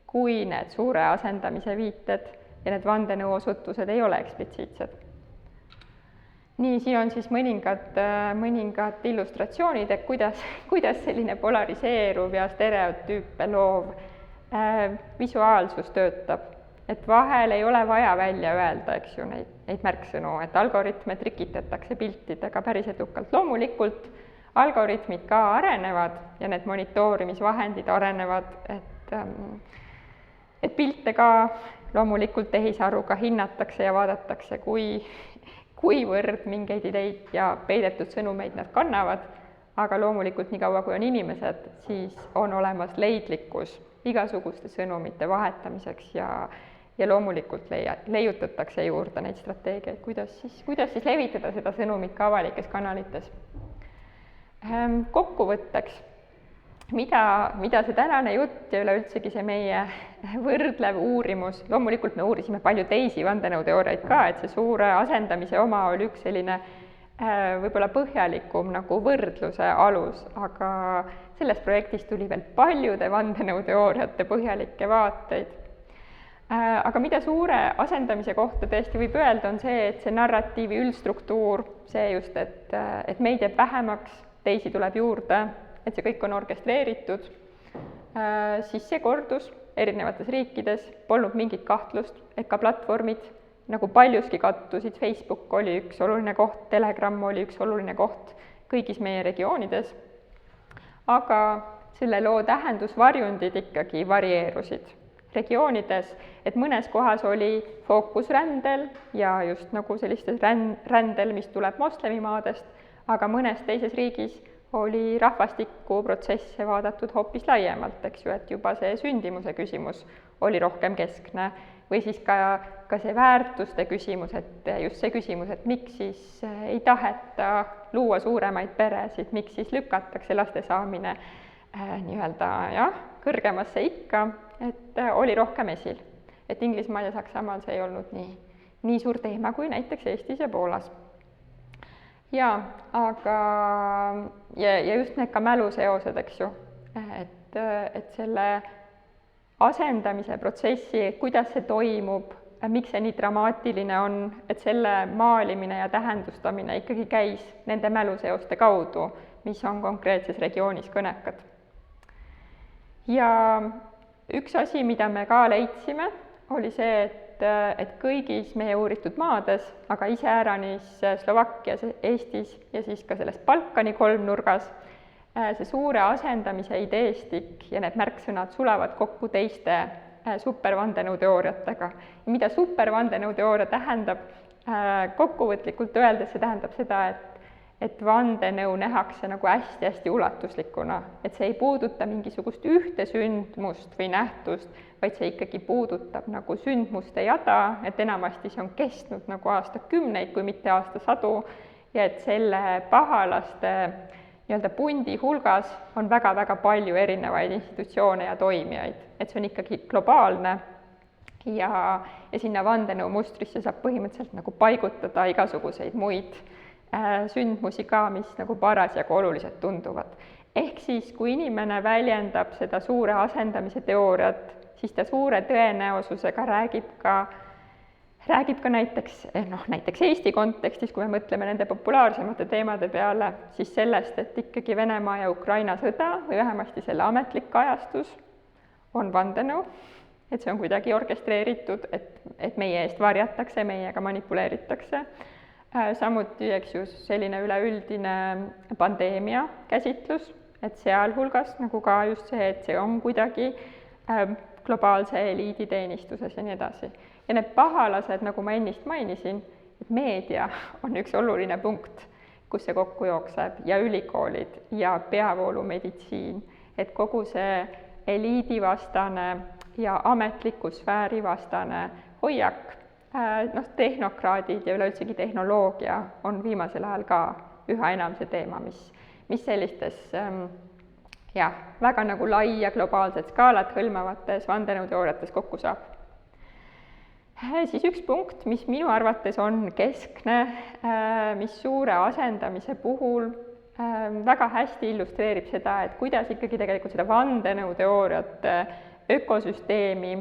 kui need suure asendamise viited ja need vandenõuosutused ei ole eksplitsiitsed. Nii, siin on siis mõningad illustratsioonid, et kuidas selline polariseeruv ja stereotüüpe loov visuaalsus töötab. Et vahel ei ole vaja välja öelda, eks ju, neid märksõnu, et algoritme trikitatakse piltidega päris edukalt. Loomulikult algoritmid ka arenevad ja need monitoorimisvahendid arenevad, et pilte ka loomulikult tehisaruga hinnatakse ja vaadatakse, kuivõrd mingeid ideid ja peidetud sõnumeid nad kannavad, aga loomulikult nii kaua, kui on inimesed, siis on olemas leidlikkus igasuguste sõnumite vahetamiseks ja loomulikult leiutatakse juurde neid strateegiaid, kuidas siis levitada seda sõnumit ka avalikes kanalites. Kokkuvõtteks, mida see tänane jutt ja üleüldsegi see meie võrdlev uurimus, loomulikult me uurisime palju teisi vandenõuteooriaid ka, et see suure asendamise oma oli üks selline võib-olla põhjalikum nagu võrdluse alus, aga sellest projektist tuli veel paljude vandenõuteooriate põhjalikke vaateid. Aga mida suure asendamise kohta tõesti võib öelda, on see, et see narratiivi üldstruktuur, see just, et meid jääb vähemaks, teisi tuleb juurde, et see kõik on orkestreeritud, siis see kordus erinevates riikides, polnud mingit kahtlust, et ka platvormid nagu paljuski kattusid, Facebook oli üks oluline koht, Telegram oli üks oluline koht kõigis meie regioonides, aga selle loo tähendusvarjundid ikkagi varieerusid regioonides, et mõnes kohas oli fookus rändel ja just nagu sellistes rändel, mis tuleb moslemimaadest, aga mõnes teises riigis oli rahvastikuprotsesse vaadatud hoopis laiemalt, eks ju, et juba see sündimuse küsimus oli rohkem keskne või siis ka see väärtuste küsimus, et just see küsimus, et miks siis ei taheta luua suuremaid peresid, miks siis lükatakse laste saamine nii-öelda kõrgemasse ikka, et oli rohkem esil. Et Inglismaal ja Saksamaal see ei olnud nii suur teema kui näiteks Eestis ja Poolas. Aga just need ka mäluseosed, eks ju, et selle asendamise protsessi, kuidas see toimub, miks see nii dramaatiline on, et selle maalimine ja tähendustamine ikkagi käis nende mäluseoste kaudu, mis on konkreetses regioonis kõnekad. Ja üks asi, mida me ka leidsime, oli see, et kõigis meie uuritud maades, aga iseäranis Slovakkias, Eestis ja siis ka selles Balkani kolmnurgas, see suure asendamise ideestik ja need märksõnad sulavad kokku teiste supervandenõuteooriatega. Ja mida supervandenõuteooria tähendab, kokkuvõtlikult öeldes see tähendab seda, et vandenõu nähakse nagu hästi-hästi ulatuslikuna, et see ei puuduta mingisugust ühte sündmust või nähtust, vaid see ikkagi puudutab nagu sündmuste jada, et enamasti see on kestnud nagu aastakümneid, kui mitte aastasadu, ja et selle pahalaste nii-öelda pundi hulgas on väga-väga palju erinevaid institutsioone ja toimijaid, et see on ikkagi globaalne ja sinna vandenõu mustrisse saab põhimõtteliselt nagu paigutada igasuguseid muid sündmusi ka, mis nagu parasjagu olulised tunduvad. Ehk siis, kui inimene väljendab seda suure asendamise teooriat, siis ta suure tõenäosusega räägib ka näiteks Eesti kontekstis, kui me mõtleme nende populaarsemate teemade peale, siis sellest, et ikkagi Venemaa ja Ukraina sõda või vähemasti selle ametlik kajastus on vandenõu, et see on kuidagi orkestreeritud, et meie eest varjatakse, meiega manipuleeritakse. Samuti, eks ju, selline üleüldine pandeemia käsitlus, et sealhulgas nagu ka just see, et see on kuidagi globaalse eliidi teenistuses ja nii edasi. Ja need pahalased, nagu ma ennist mainisin, et meedia on üks oluline punkt, kus see kokku jookseb, ja ülikoolid ja peavoolumeditsiin, et kogu see eliidivastane ja ametliku sfääri vastane hoiak, tehnokraadid ja üleüldsegi tehnoloogia on viimasel ajal ka üha enam see teema, mis sellistes väga nagu laia globaalset skaalat hõlmavates vandenõuteooriates kokku saab. Siis üks punkt, mis minu arvates on keskne, mis suure asendamise puhul väga hästi illustreerib seda, et kuidas ikkagi tegelikult seda vandenõuteooriate ökosüsteemi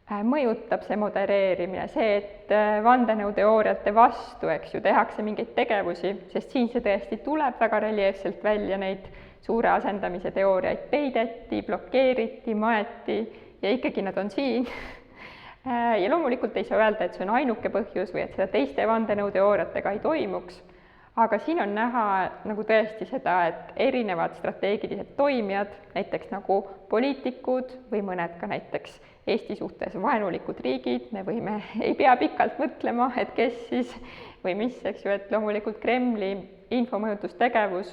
mõjutab see modereerimine, see, et vandenõuteooriate vastu, eks ju, tehakse mingeid tegevusi, sest siin see tõesti tuleb väga reljeefselt välja, neid suure asendamise teooriaid peideti, blokeeriti, maeti ja ikkagi nad on siin. Ja loomulikult ei saa öelda, et see on ainuke põhjus või et seda teiste vandenõuteooriatega ei toimuks, aga siin on näha nagu tõesti seda, et erinevad strateegilised toimijad, näiteks nagu poliitikud või mõned ka näiteks Eesti suhtes vaenulikud riigid, me ei pea pikalt mõtlema, et kes siis või mis, eks ju, et loomulikult Kremli infomõjutustegevus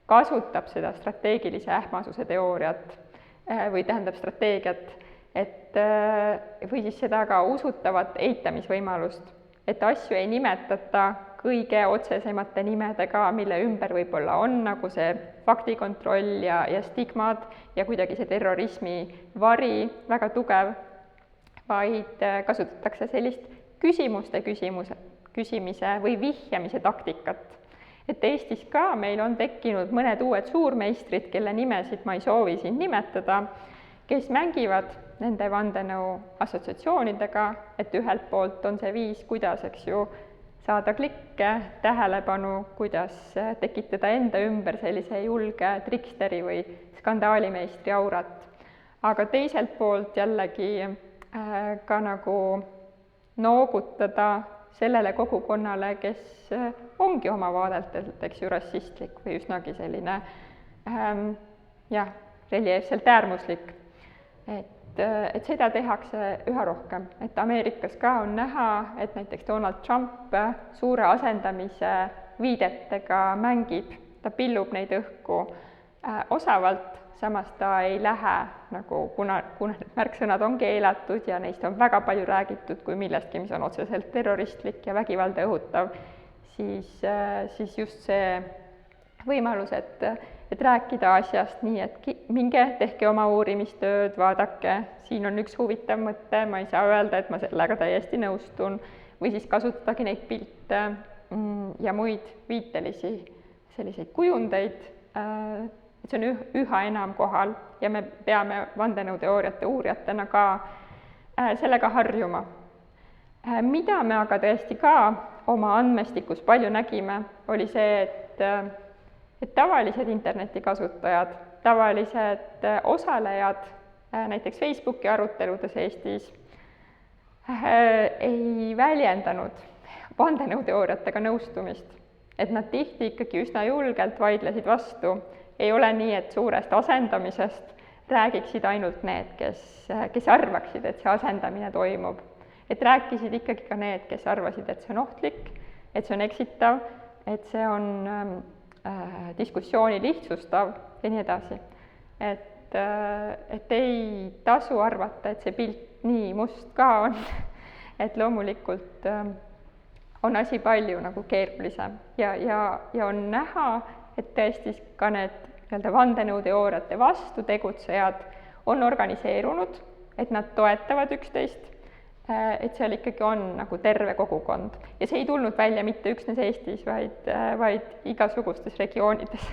kasutab seda strateegilise ähmasuse teooriat või tähendab strateegiat või siis seda ka usutavat eitamisvõimalust, et asju ei nimetata kõige otsesemate nimedega, mille ümber võib-olla on nagu see faktikontroll ja stigmad ja kuidagi see terrorismi vari väga tugev, vaid kasutatakse sellist küsimise või vihjamise taktikat. Et Eestis ka meil on tekkinud mõned uued suurmeistrid, kelle nimesid ma ei soovi siin nimetada, kes mängivad nende vandenõu assotsiatsioonidega, et ühelt poolt on see viis, kuidas, eks ju, saada klikke, tähelepanu, kuidas tekitada enda ümber sellise julge triksteri või skandaalimeistri aurat. Aga teiselt poolt jällegi ka nagu noogutada sellele kogukonnale, kes ongi oma vaadetelt, eks ju, rassistlik või üsnagi selline reljeefselt äärmuslik. Et seda tehakse üha rohkem, et Ameerikas ka on näha, et näiteks Donald Trump suure asendamise viidetega mängib, ta pillub neid õhku osavalt, samas ta ei lähe nagu, kuna need märksõnad on keelatud ja neist on väga palju räägitud kui millestki, mis on otseselt terroristlik ja vägivalda õhutav, siis just see võimalus, et rääkida asjast nii, et minge, tehke oma uurimistööd, vaadake, siin on üks huvitav mõte, ma ei saa öelda, et ma sellega täiesti nõustun, või siis kasutadagi neid pilte ja muid viitelisi selliseid kujundeid, et see on üha enam kohal ja me peame vandenõuteooriate uurijatena ka sellega harjuma. Mida me aga tõesti ka oma andmestikus palju nägime, oli see, et tavalised internetikasutajad, tavalised osalejad näiteks Facebooki aruteludes Eestis ei väljendanud vandenõuteooriatega nõustumist, et nad tihti ikkagi üsna julgelt vaidlesid vastu. Ei ole nii, et suurest asendamisest räägiksid ainult need, kes arvaksid, et see asendamine toimub. Et rääkisid ikkagi ka need, kes arvasid, et see on ohtlik, et see on eksitav, et see on diskussiooni lihtsustav ja nii edasi. Et ei tasu arvata, et see pilt nii must ka on, et loomulikult on asi palju nagu keerulisem ja on näha, et tõesti ka need vandenõuteooriate vastu tegutsejad on organiseerunud, et nad toetavad üksteist, et seal ikkagi on nagu terve kogukond. Ja see ei tulnud välja mitte üksnes Eestis, vaid igasugustes regioonides.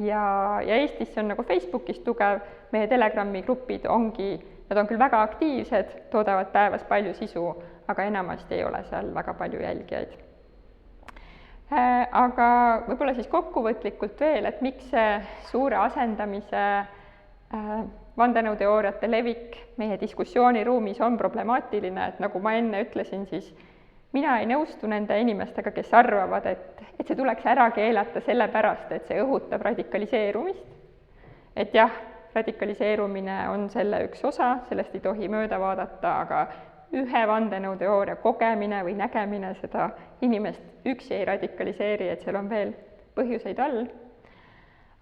Ja Eestis see on nagu Facebookis tugev, meie Telegrami grupid nad on küll väga aktiivsed, toodavad päevas palju sisu, aga enamasti ei ole seal väga palju jälgijaid. Aga võib-olla siis kokkuvõtlikult veel, et miks see suure asendamise vandenõuteooriate levik meie diskussiooniruumis on problemaatiline, et nagu ma enne ütlesin, siis mina ei nõustu nende inimestega, kes arvavad, et see tuleks ära keelata sellepärast, et see õhutab radikaliseerumist. Et jah, radikaliseerumine on selle üks osa, sellest ei tohi mööda vaadata, aga ühe vandenõuteooria kogemine või nägemine seda inimest üksi ei radikaliseeri, et seal on veel põhjuseid all.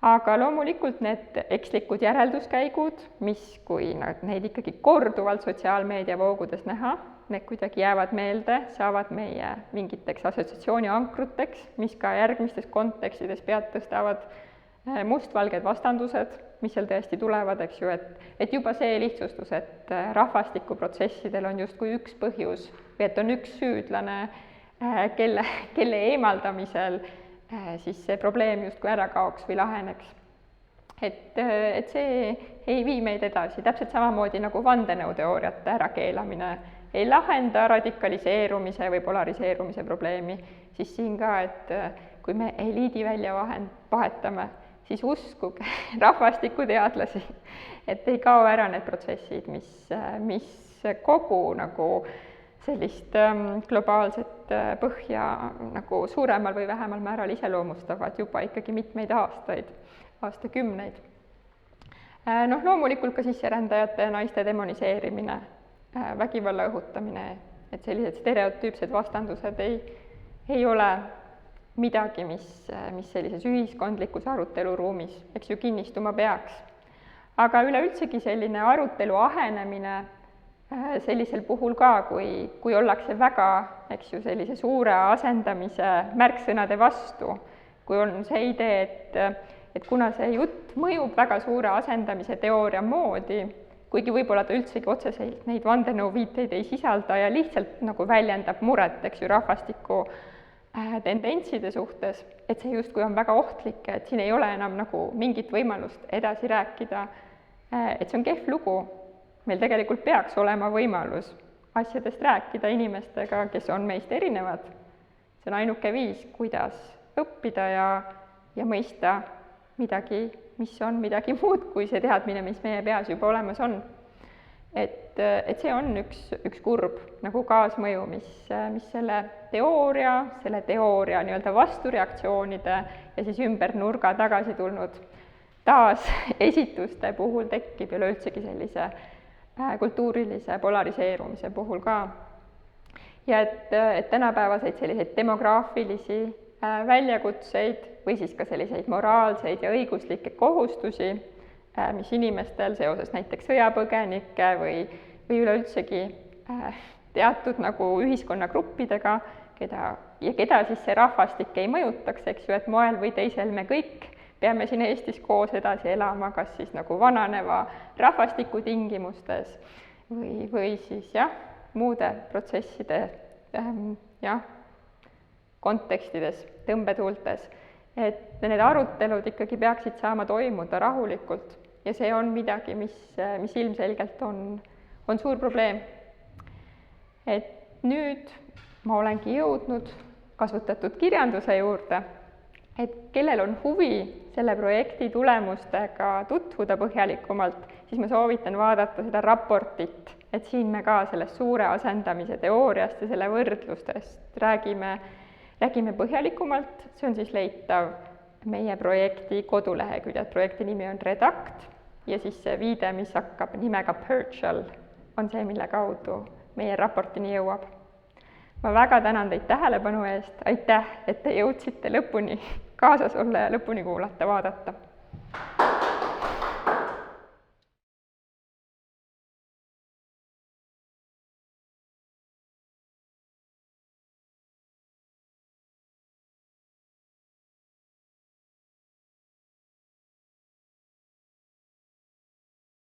Aga loomulikult need ekslikud järelduskäigud, mis kui neid ikkagi korduvalt sotsiaalmeedia voogudes näha, need kuidagi jäävad meelde, saavad meie mingiteks assotsiatsiooni ankruteks, mis ka järgmistes kontekstides pead tõstavad mustvalged vastandused, mis seal tõesti tulevad, eks ju, et juba see lihtsustus, et rahvastikuprotsessidel on justkui üks põhjus või et on üks süüdlane, kelle eemaldamisel siis see probleem justkui ära kaoks või laheneks. Et see ei vii meid edasi, täpselt samamoodi nagu vandenõuteooriate ärakeelamine ei lahenda radikaliseerumise või polariseerumise probleemi, siis siin ka, et kui me eliidi välja vahetame, siis uskuge rahvastikuteadlasi, et ei kao ära need protsessid, mis kogu nagu sellist globaalset põhja nagu suuremal või vähemal määral iseloomustavad juba ikkagi mitmeid aastakümneid. Loomulikult ka sisserändajate ja naiste demoniseerimine, vägivalla õhutamine, et sellised stereotüüpsed vastandused ei ole midagi, mis sellises ühiskondlikus aruteluruumis, eks ju, kinnistuma peaks. Aga üleüldsegi selline arutelu ahenemine sellisel puhul ka, kui ollakse väga, eks ju, sellise suure asendamise märksõnade vastu, kui on see idee, et kuna see jutt mõjub väga suure asendamise teooria moodi, kuigi võib-olla ta üldsegi otseselt neid vandenõuviiteid ei sisalda ja lihtsalt nagu väljendab muret, eks ju, rahvastiku tendentside suhtes, et see justkui on väga ohtlik, et siin ei ole enam nagu mingit võimalust edasi rääkida, et see on kehv lugu. Meil tegelikult peaks olema võimalus asjadest rääkida inimestega, kes on meist erinevad. See on ainuke viis, kuidas õppida ja mõista midagi, mis on midagi muud kui see teadmine, mis meie peas juba olemas on. Et see on üks kurb nagu kaasmõju, mis selle teooria nii-öelda vastureaktsioonide ja siis ümber nurga tagasi tulnud taasesituste puhul tekib üleüldsegi sellise kultuurilise polariseerumise puhul ka. Ja et tänapäevaseid selliseid demograafilisi väljakutseid või siis ka selliseid moraalseid ja õiguslikke kohustusi, mis inimestel seoses näiteks sõjapõgenike või üleüldsegi teatud nagu ühiskonnagruppidega, keda siis see rahvastik ei mõjutaks, eks ju, et moel või teisel me kõik peame siin Eestis koos edasi elama, kas siis nagu vananeva rahvastiku tingimustes või siis muude protsesside kontekstides, tõmbetuultes. Et need arutelud ikkagi peaksid saama toimuda rahulikult ja see on midagi, mis ilmselgelt on suur probleem. Et nüüd ma olengi jõudnud kasutatud kirjanduse juurde, et kellel on huvi selle projekti tulemustega tutvuda põhjalikumalt, siis ma soovitan vaadata seda raportit, et siin me ka sellest suure asendamise teooriast ja selle võrdlustest räägime põhjalikumalt. See on siis leitav meie projekti koduleheküljed, projekti nimi on Redakt ja siis see viide, mis hakkab nimega Purchal, on see, mille kaudu meie raportini jõuab. Ma väga tänan teid tähelepanu eest, aitäh, et te jõudsite lõpuni kaasas olla ja lõpuni kuulata, vaadata.